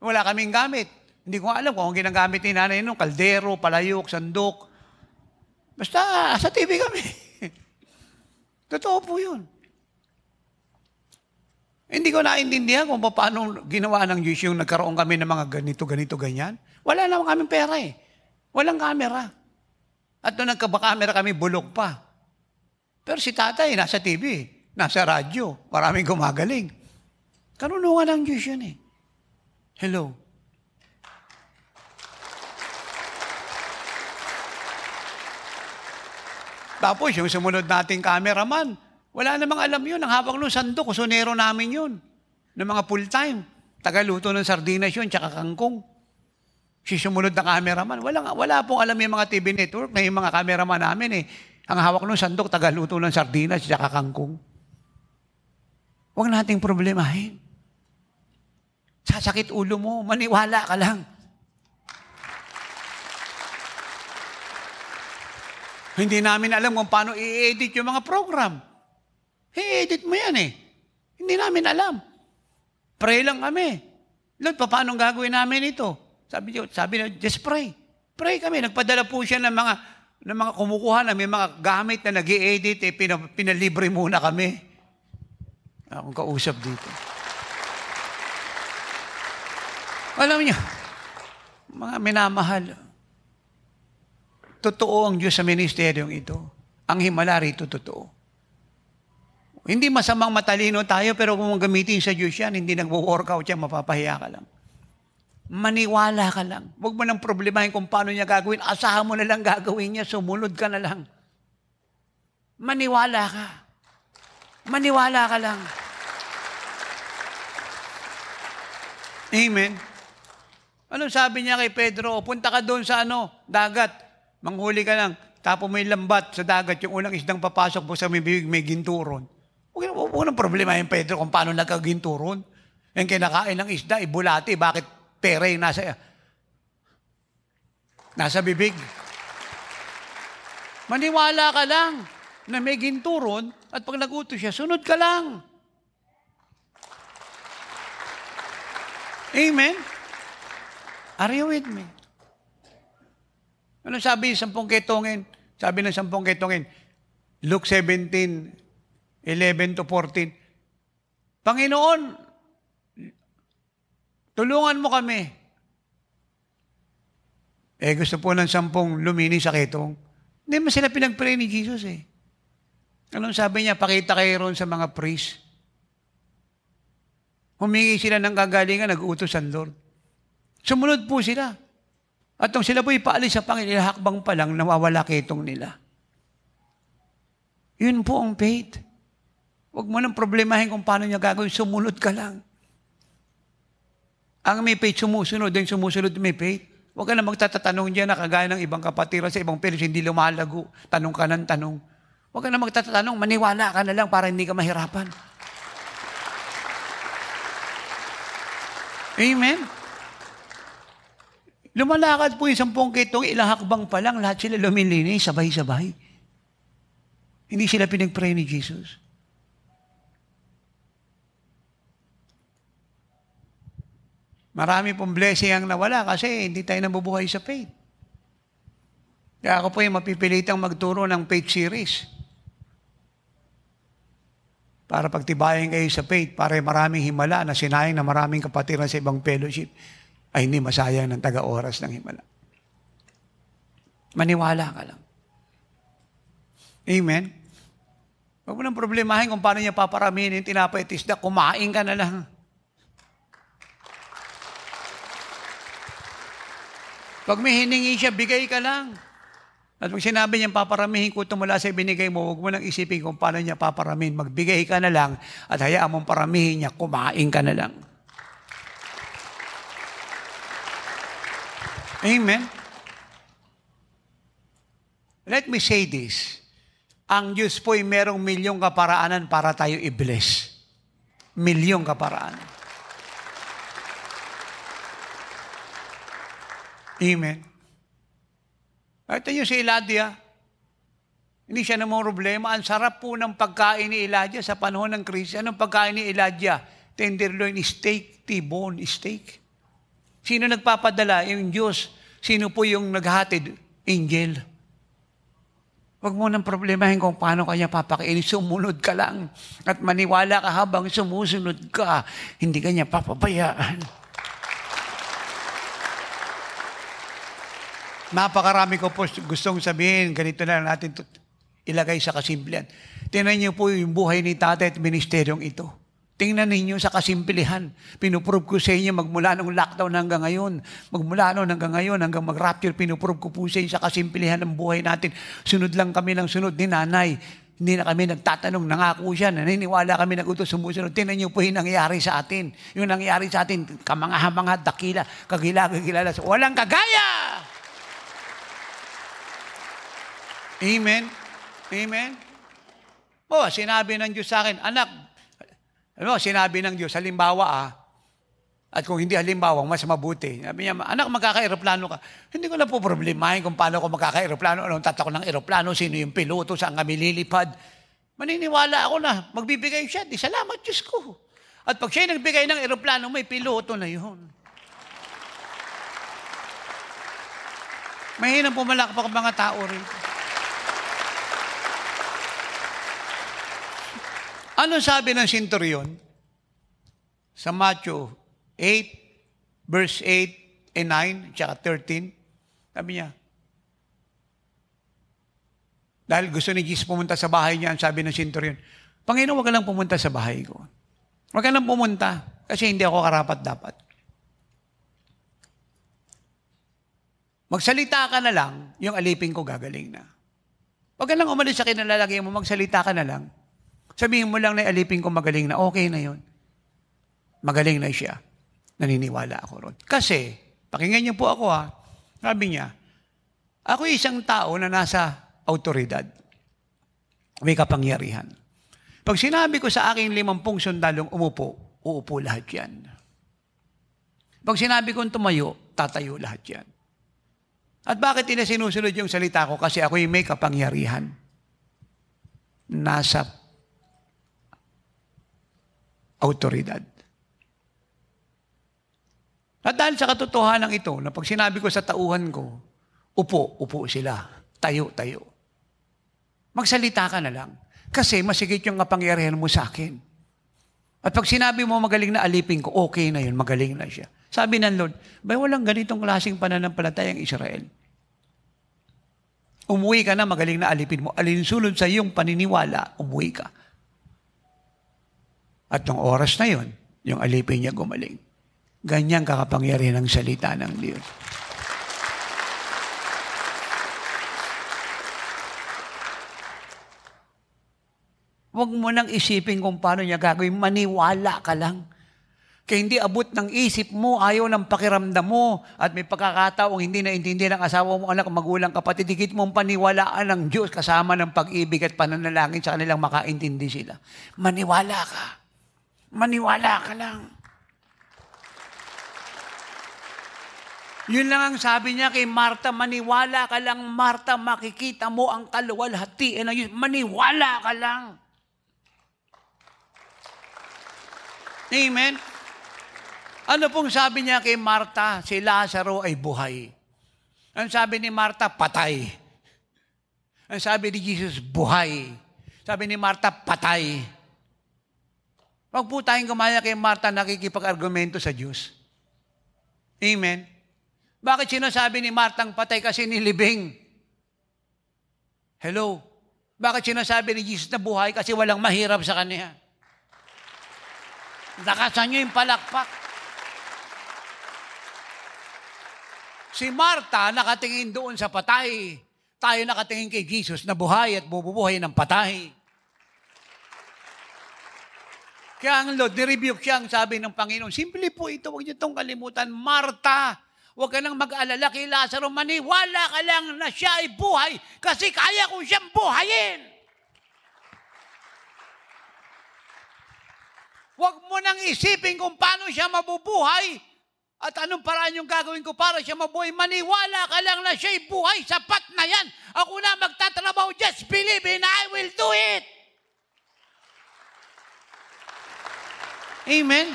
Wala kaming gamit. Hindi ko alam kung ginagamit ni Nanay nung kaldero, palayok, sandok. Basta, sa TV kami. Totoo po yun. Hindi ko naintindihan kung paano ginawa ng Diyos yung nagkaroon kami ng mga ganito, ganyan. Wala naman kaming pera eh. Walang camera. At nung nagkabakamera kami, bulok pa. Pero si tatay, nasa TV, nasa radyo, maraming gumagaling. Karunungan ng Diyos yun eh. Hello. Tapos yung sumunod nating cameraman, wala namang alam yun. Ang hawak nung sandok, kusonero namin yun. Ng mga full-time. Tagaluto ng sardinas yun, tsaka kangkong. Si sumunod na cameraman. Wala pong alam yung mga TV network na yung mga cameraman namin eh. Ang hawak nung sandok, tagaluto ng sardinas, tsaka kangkong. Huwag nating problemahin. Sasakit ulo mo, maniwala ka lang. Hindi namin alam kung paano i-edit yung mga program. I-edit mo yan eh. Hindi namin alam. Pray lang kami. Lord, paano gagawin namin ito? Sabi niya, just pray. Pray kami. Nagpadala po siya ng mga kumukuha na may mga gamit na nag-i-edit, pinalibre muna kami. Akong kausap dito. Alam niyo, mga minamahal, totoo ang Diyos sa ministeryong ito. Ang himala rito, totoo. Hindi masamang matalino tayo, pero kung gamitin sa Diyos yan, hindi nagwo-workout yan, mapapahiya ka lang. Maniwala ka lang. Huwag mo nang problemahin kung paano niya gagawin. Asahan mo na lang gagawin niya, sumunod ka na lang. Maniwala ka. Maniwala ka lang. Amen. Anong sabi niya kay Pedro? Punta ka doon sa dagat. Manghuli ka lang. Tapo mo yung lambat sa dagat. Yung unang isdang papasok mo sa may bibig, may ginturon. Huwag nang problema yung Pedro kung paano nagkaginturon. Yung kinakain ng isda, ibulati. Bakit pera yung nasa bibig? Maniwala ka lang na may ginturon at pag nagutos siya, sunod ka lang. Amen? Are you with me? Ano sabi ng 10 ketongin? Sabi ng 10 ketongin, Luke 17:11 to 14, Panginoon, tulungan mo kami. Gusto po ng 10 lumini sa ketong. Hindi mo sila pinag-pray ni Jesus eh. Anong sabi niya? Pakita kayo ron sa mga priest. Humingi sila ng kagalingan, nag-uutos ang Lord. Sumunod po sila. At nung sila po ipaalis sa Panginoon, hakbang pa lang, nawawala ketong nila. Yun po ang faith. Huwag mo nang problemahin kung paano niya gagawin. Sumunod ka lang. Ang may faith, sumusunod. Yung sumusunod may faith. Huwag ka na magtatatanong dyan na kagaya ng ibang kapatiran sa ibang parish, hindi lumalago. Tanong ka ng tanong. Huwag ka na magtatatanong, maniwala ka na lang para hindi ka mahirapan. Amen? Lumalakad po yung 10 ketong, ilang hakbang pa lang, lahat sila lumilinis, sabay-sabay. Hindi sila pinag-pray ni Jesus. Marami pong blessing ang nawala kasi hindi tayo nabubuhay sa faith. Kaya ako po yung mapipilitang magturo ng faith series. Para pagtibayan kayo sa faith, para maraming himala na sinayang na maraming kapatiran sa ibang fellowship, ay hindi masayang ng taga-oras ng himala. Maniwala ka lang. Amen? Huwag mo nang problemahin kung paano niya paparamihin yung tinapay at isda, kumain ka na lang. Pag may hiningi siya, bigay ka lang. At pag sinabi niya, paparamihin ko ito mula sa binigay mo, huwag mo nang isipin kung paano niya paparamihin. Magbigay ka na lang at hayaan mong paramihin niya, kumain ka na lang. Amen? Let me say this. Ang Diyos po'y merong milyong kaparaanan para tayo i-bless. Milyong kaparaanan. Amen. Ito yung si Elijah. Hindi siya namang problema. Ang sarap po ng pagkain ni Elijah sa panahon ng krisis. Anong pagkain ni Elijah? Tenderloin steak, T-bone steak. Sino nagpapadala? Yung Diyos. Sino po yung naghatid? Angel. Huwag mo nang problemahin kung paano kanya papakainin. Sumunod ka lang. At maniwala ka habang sumusunod ka. Hindi kanya papabayaan. Napakarami ko po gustong sabihin. Ganito na natin ilagay sa kasimplihan. Tingnan niyo po yung buhay ni tatay at ministeryong ito. Tingnan ninyo sa kasimplihan. Pinuprove ko sa inyo magmula nung lockdown hanggang ngayon. Magmula noon hanggang ngayon, hanggang mag-rapture, pinuprove ko po sa inyo sa kasimplihan ng buhay natin. Sunod lang kami ng sunod ni nanay. Hindi na kami nagtatanong, nangako siya, naniniwala kami nagutos, sumusunod. Tingnan niyo po yung nangyari sa atin. Yung nangyari sa atin, kamangha-mangha, dakila, kagila-kagilala. Walang kagaya! Amen? Amen? Sinabi ng Diyos sa akin, anak, sinabi ng Diyos, halimbawa At kung hindi halimbawa, mas mabuti. Sabi niya, anak, magkaka-aeroplano ka. Hindi ko na po problemahin kung paano ako magkaka-aeroplano, anong tatak ng aeroplano, sino yung piloto, saan kami lilipad. Maniniwala ako na magbibigay siya. Di salamat Diyos ko. At pag siya nagbigay ng aeroplano, may piloto na yun. Mahinang pumalakpak ang mga tao rin. Ano sabi ng centurion? Sa Matthew 8, verse 8 and 9, tsaka 13, sabi niya, dahil gusto ni Jesus pumunta sa bahay niya, ang sabi ng centurion, Panginoon, wag ka lang pumunta sa bahay ko. Wag ka lang pumunta, kasi hindi ako karapat-dapat. Magsalita ka na lang, yung alipin ko gagaling na. Wag ka lang umalis sa kinalalagay mo, magsalita ka na lang. Sabihin mo lang na alipin ko magaling na, okay na yun. Magaling na siya. Naniniwala ako ron. Kasi, pakinggan niyo po ako sabi niya, ako isang tao na nasa autoridad. May kapangyarihan. Pag sinabi ko sa aking 50 sundalong umupo, uupo lahat yan. Pag sinabi kong tumayo, tatayo lahat yan. At bakit sinusunod yung salita ko? Kasi ako'y may kapangyarihan. Nasa autoridad. At dahil sa katotohanan ito, na pag sinabi ko sa tauhan ko, upo sila. Tayo. Magsalita ka na lang. Kasi masigit yung kapangyarihan mo sa akin. At pag sinabi mo magaling na alipin ko, okay na yun, magaling na siya. Sabi ng Lord, walang ganitong klaseng pananampalatayang Israel. Umuwi ka na, magaling na alipin mo. Alinsunod sa iyong paniniwala, umuwi ka. At nung oras na yun, yung alipin niya gumaling. Ganyang kakapangyarihan ng salita ng Diyos. Huwag mo nang isipin kung paano niya gagawin. Maniwala ka lang. Kaya hindi abot ng isip mo, ayaw ng pakiramdam mo, at may pagkakataong hindi naintindihan ng asawa mo, anak, magulang, kapatid, higit mong paniwalaan ng Diyos kasama ng pag-ibig at pananalangin sa kanilang makaintindi sila. Maniwala ka. Maniwala ka lang. Yun lang ang sabi niya kay Marta, maniwala ka lang, Marta, makikita mo ang kaluwalhatian ng Diyos. Maniwala ka lang. Amen? Ano pong sabi niya kay Marta? Si Lazaro ay buhay. Ang sabi ni Marta, patay. Ang sabi ni Jesus, buhay. Sabi ni Marta, patay. Huwag po tayong gumaya kay Marta nakikipag-argumento sa Diyos. Amen? Bakit sinasabi ni Martang patay? Kasi nilibing. Hello? Bakit sinasabi ni Jesus na buhay? Kasi walang mahirap sa kanya. Lakasan niyo yung palakpak. Si Marta nakatingin doon sa patay. Tayo nakatingin kay Jesus na buhay at bububuhay ng patay. Kaya ang Lord, nirebuke siya ang sabi ng Panginoon. Simple po ito, huwag niyo itong kalimutan. Marta, huwag ka nang mag-alala kay Lazaro. Maniwala ka lang na siya ay buhay kasi kaya kong siyang buhayin. Huwag mo nang isipin kung paano siya mabubuhay at anong paraan yung gagawin ko para siya mabuhay. Maniwala ka lang na siya ay buhay. Sapat na yan. Ako na magtatrabaho. Just believe and I will do it. Amen?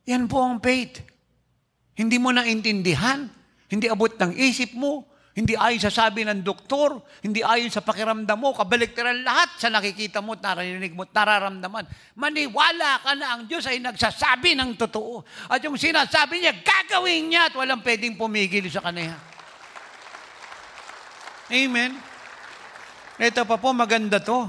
Yan po ang faith. Hindi mo naintindihan, hindi abot ng isip mo, hindi ayon sa sabi ng doktor, hindi ayon sa pakiramdam mo, kabaliktaran lahat sa nakikita mo, narinig mo, nararamdaman. Maniwala ka na ang Diyos ay nagsasabi ng totoo. At yung sinasabi niya, gagawin niya at walang pwedeng pumigil sa kanya. Amen? Ito pa po, maganda to.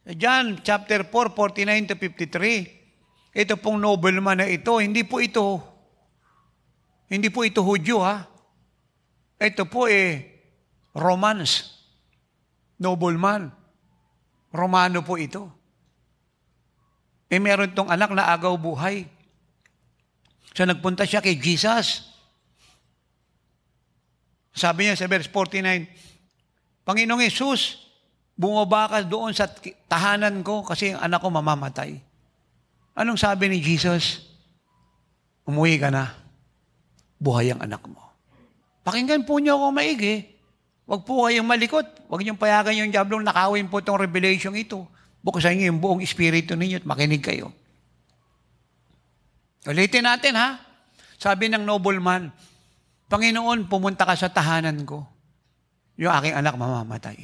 John chapter 4, 49 to 53. Ito pong nobleman na ito, hindi po ito Hudyo, ha? Ito po Romans. Nobleman. Romano po ito. Meron tong anak na agaw buhay. So nagpunta siya kay Jesus. Sabi niya sa verse 49, Panginoong Hesus, bumaba ka doon sa tahanan ko kasi ang anak ko mamamatay. Anong sabi ni Jesus? Umuwi ka na. Buhay ang anak mo. Pakinggan po niyo ako maigi. Huwag po kayong malikot. Huwag niyong payagan yung diablong nakawin po itong revelation ito. Buksan niyo yung buong espiritu ninyo at makinig kayo. Ulitin natin ha. Sabi ng nobleman, Panginoon, pumunta ka sa tahanan ko. Yung aking anak mamamatay.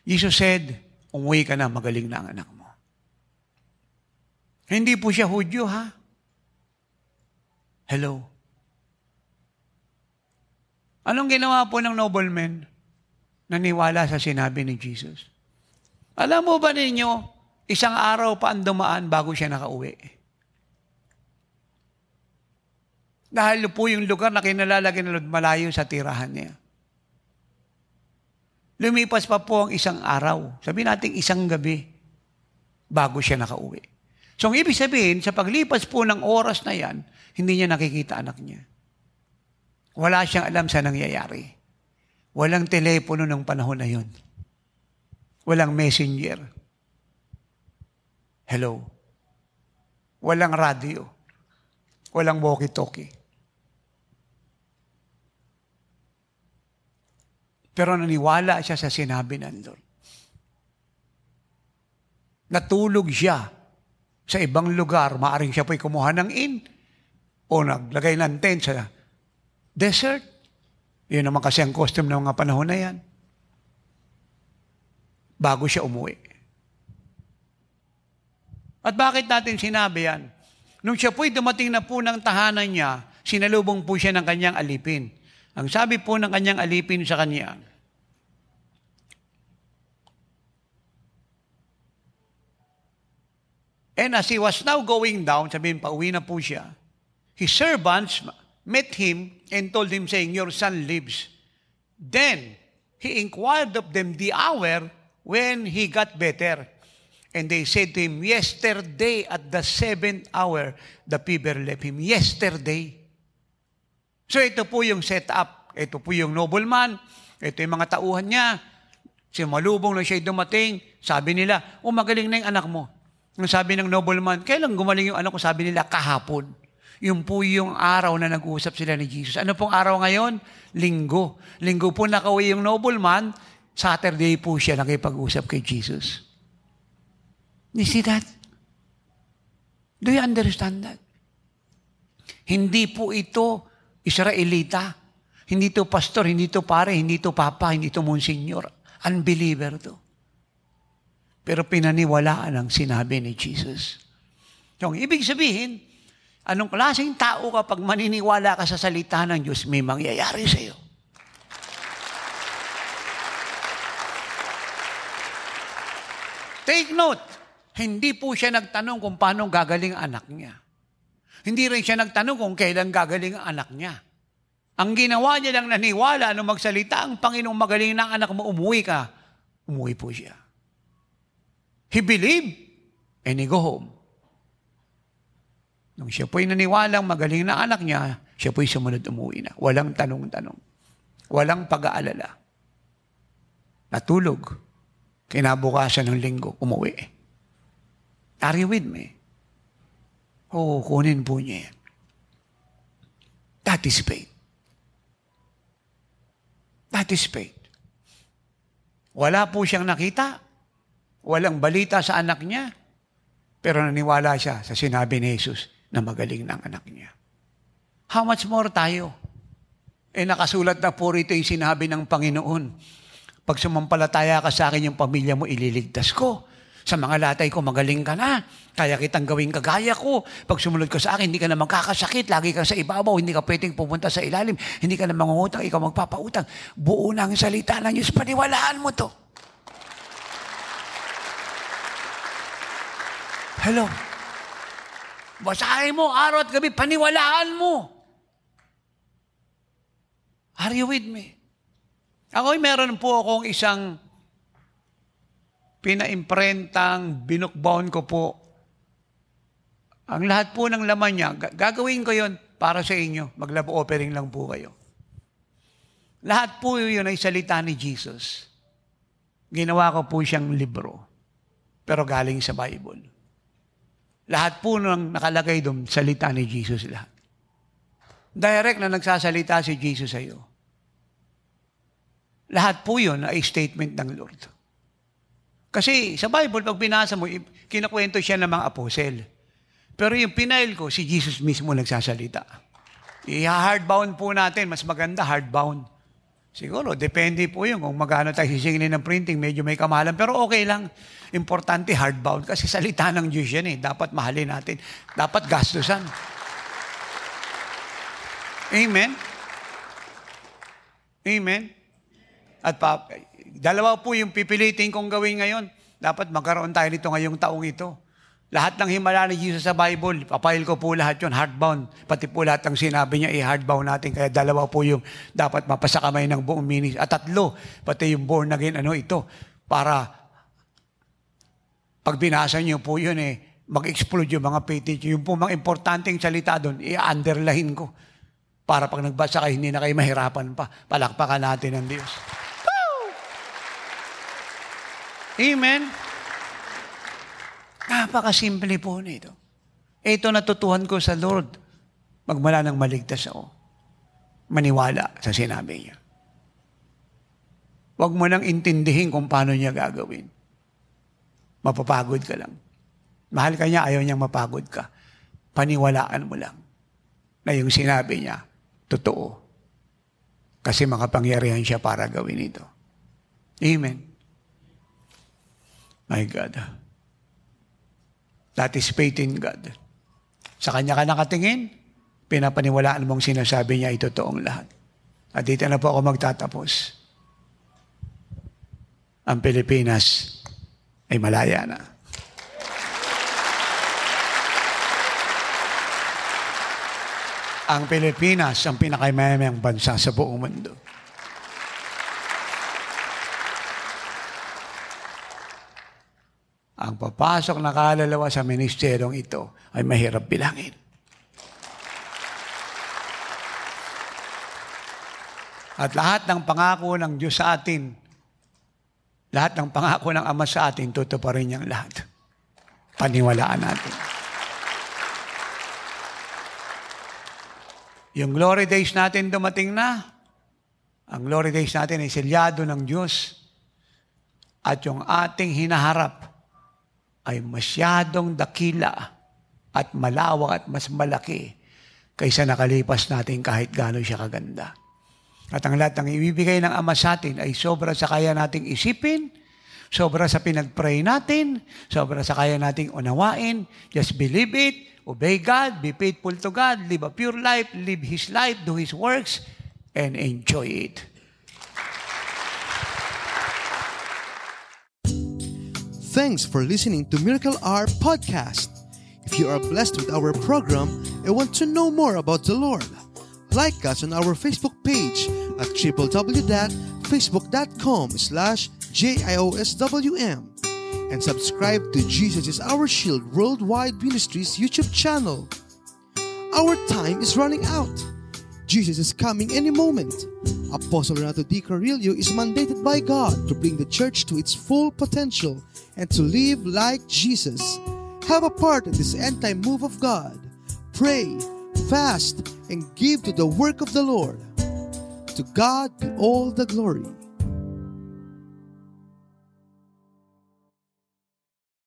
Jesus said, umuwi ka na, magaling na ang anak mo. Hindi po siya Hudyo, ha? Hello. Anong ginawa po ng nobleman? Naniwala sa sinabi ni Jesus. Alam mo ba ninyo, isang araw pa ang dumaan bago siya nakauwi? Dahil po yung lugar na kinalalagay na malayo sa tirahan niya. Lumipas pa po ang isang araw. Sabi natin isang gabi bago siya nakauwi. So, ang ibig sabihin, sa paglipas po ng oras na yan, hindi niya nakikita anak niya. Wala siyang alam sa nangyayari. Walang telepono ng panahon na yun. Walang messenger. Hello. Walang radio. Walang walkie-talkie. Pero naniwala siya sa sinabi ng Lord. Natulog siya sa ibang lugar. Maaring siya po'y kumuha ng inn o naglagay ng tent sa desert. Yun naman kasi ang custom ng mga panahon na yan. Bago siya umuwi. At bakit natin sinabi yan? Nung siya po'y dumating na po ng tahanan niya, sinalubong po siya ng kanyang alipin. Ang sabi po ng kanyang alipin sa kanya, and as he was now going down, sabihin, pauwi na po siya, his servants met him and told him, saying, your son lives. Then he inquired of them the hour when he got better. And they said to him, yesterday at the 7th hour, the fever left him. Yesterday. So ito po yung setup. Ito po yung nobleman. Ito yung mga tauhan niya. Simalubong na siya dumating. Sabi nila, magaling na yung anak mo. Ang sabi ng nobleman, kailan gumaling yung anak ko? Sabi nila, kahapon. Yung po yung araw na nag-uusap sila ni Jesus. Ano pong araw ngayon? Linggo. Linggo po nakauwi yung nobleman. Saturday po siya nakipag-usap kay Jesus. You see that? Do you understand that? Hindi po ito Israelita. Hindi ito pastor, hindi ito pare, hindi ito papa, hindi ito monsignor. Unbeliever to. Pero pinaniwalaan ang sinabi ni Jesus. So, ibig sabihin, anong klaseng tao kapag maniniwala ka sa salita ng Diyos, may mangyayari sa iyo. Take note, hindi po siya nagtanong kung paano gagaling ang anak niya. Hindi rin siya nagtanong kung kailan gagaling ang anak niya. Ang ginawa niya lang naniwala nung magsalita ang Panginoong magaling ng anak mo, umuwi ka. Umuwi po siya. He believed and he go home. Nung siya po'y naniwalang magaling na anak niya, siya po'y sumunod umuwi na. Walang tanong-tanong. Walang pag-aalala. Natulog. Kinabukasan ng linggo, umuwi. Are you with me? Oo, kunin po niya yan. That is faith. That is faith. Wala po siyang nakita. Walang balita sa anak niya. Pero naniwala siya sa sinabi ni Jesus na magaling ng anak niya. How much more tayo? Nakasulat na po rito yung sinabi ng Panginoon. Pag sumampalataya ka sa akin, yung pamilya mo, ililigtas ko. Sa mga latay ko, magaling ka na. Kaya kitang gawing kagaya ko. Pag sumunod ka sa akin, hindi ka na magkakasakit. Lagi ka sa ibabaw. Hindi ka pwedeng pumunta sa ilalim. Hindi ka na mangungutang. Ikaw magpapautang. Buo na ang salita ng Diyos. Paniwalaan mo to. Hello. Basahin mo araw at gabi. Paniwalaan mo. Are you with me? Ako'y meron po akong isang pinaimprentang binukbaon ko po. Ang lahat po ng laman niya, gagawin ko yon para sa inyo. Mag-love offering lang po kayo. Lahat po yun ay salita ni Jesus. Ginawa ko po siyang libro, pero galing sa Bible. Lahat po nang nakalagay doon, salita ni Jesus lahat. Direct na nagsasalita si Jesus sa iyo. Lahat po yun ay statement ng Lord. Kasi sa Bible, pag binasa mo, kinakwento siya ng mga apostle. Pero yung pinail ko, si Jesus mismo nagsasalita. I-hardbound po natin, mas maganda hardbound. Siguro, depende po yun kung magkano tayo sisingilin ng printing, medyo may kamahalan. Pero okay lang. Importante hardbound kasi salita ng Diyos yan eh. Dapat mahalin natin. Dapat gastusan. Amen? Amen? At dalawa po yung pipilitin kong gawin ngayon. Dapat magkaroon tayo nito ngayong taong ito. Lahat ng himala ni Jesus sa Bible, papayil ko po lahat yun, hardbound. Pati po lahat ng sinabi niya, i-hardbound natin. Kaya dalawa po yung dapat mapasakamay ng buong ministry. At tatlo, pati yung born again, ito, para pag binasa niyo po yun, mag-explode yung mga page. Yung po mga importanteng salita doon, i-underline ko. Para pag nagbasa kayo, hindi na kayo mahirapan pa. Palakpakan natin ang Diyos. Woo! Amen? Napakasimple po nito. Ito natutuhan ko sa Lord. Magmula ng maligtas ako. Maniwala sa sinabi niya. Huwag mo nang intindihin kung paano niya gagawin. Mapapagod ka lang. Mahal ka niya, ayaw niyang mapagod ka. Paniwalaan mo lang na yung sinabi niya, totoo. Kasi makapangyarihan siya para gawin ito. Amen. My God. That is faith in God. Sa Kanya ka nakatingin, pinapaniwalaan mong sinasabi niya ay totoong lahat. At dito na po ako magtatapos. Ang Pilipinas ay malaya na. Ang Pilipinas ang pinakamayamang bansa sa buong mundo. Ang papasok na kalalawa sa ministeryong ito ay mahirap bilangin. At lahat ng pangako ng Diyos sa atin, lahat ng pangako ng Ama sa atin, tutuparin niyang lahat. Paniwalaan natin. Yung glory days natin dumating na. Ang glory days natin ay selyado ng Diyos. At yung ating hinaharap ay masyadong dakila at malawak at mas malaki kaysa nakalipas natin kahit gano'n siya kaganda. At ang lahat ng ibibigay ng Ama sa atin ay sobra sa kaya nating isipin, sobra sa pinag-pray natin, sobra sa kaya nating unawain. Just believe it, obey God, be faithful to God, live a pure life, live His life, do His works, and enjoy it. Thanks for listening to Miracle Hour Podcast. If you are blessed with our program and want to know more about the Lord, like us on our Facebook page at www.facebook.com/JIOSWM and subscribe to Jesus is Our Shield Worldwide Ministries YouTube channel. Our time is running out. Jesus is coming any moment. Apostle Renato D. Carrillo is mandated by God to bring the church to its full potential and to live like Jesus. Have a part in this end-time move of God. Pray, fast, and give to the work of the Lord. To God be all the glory.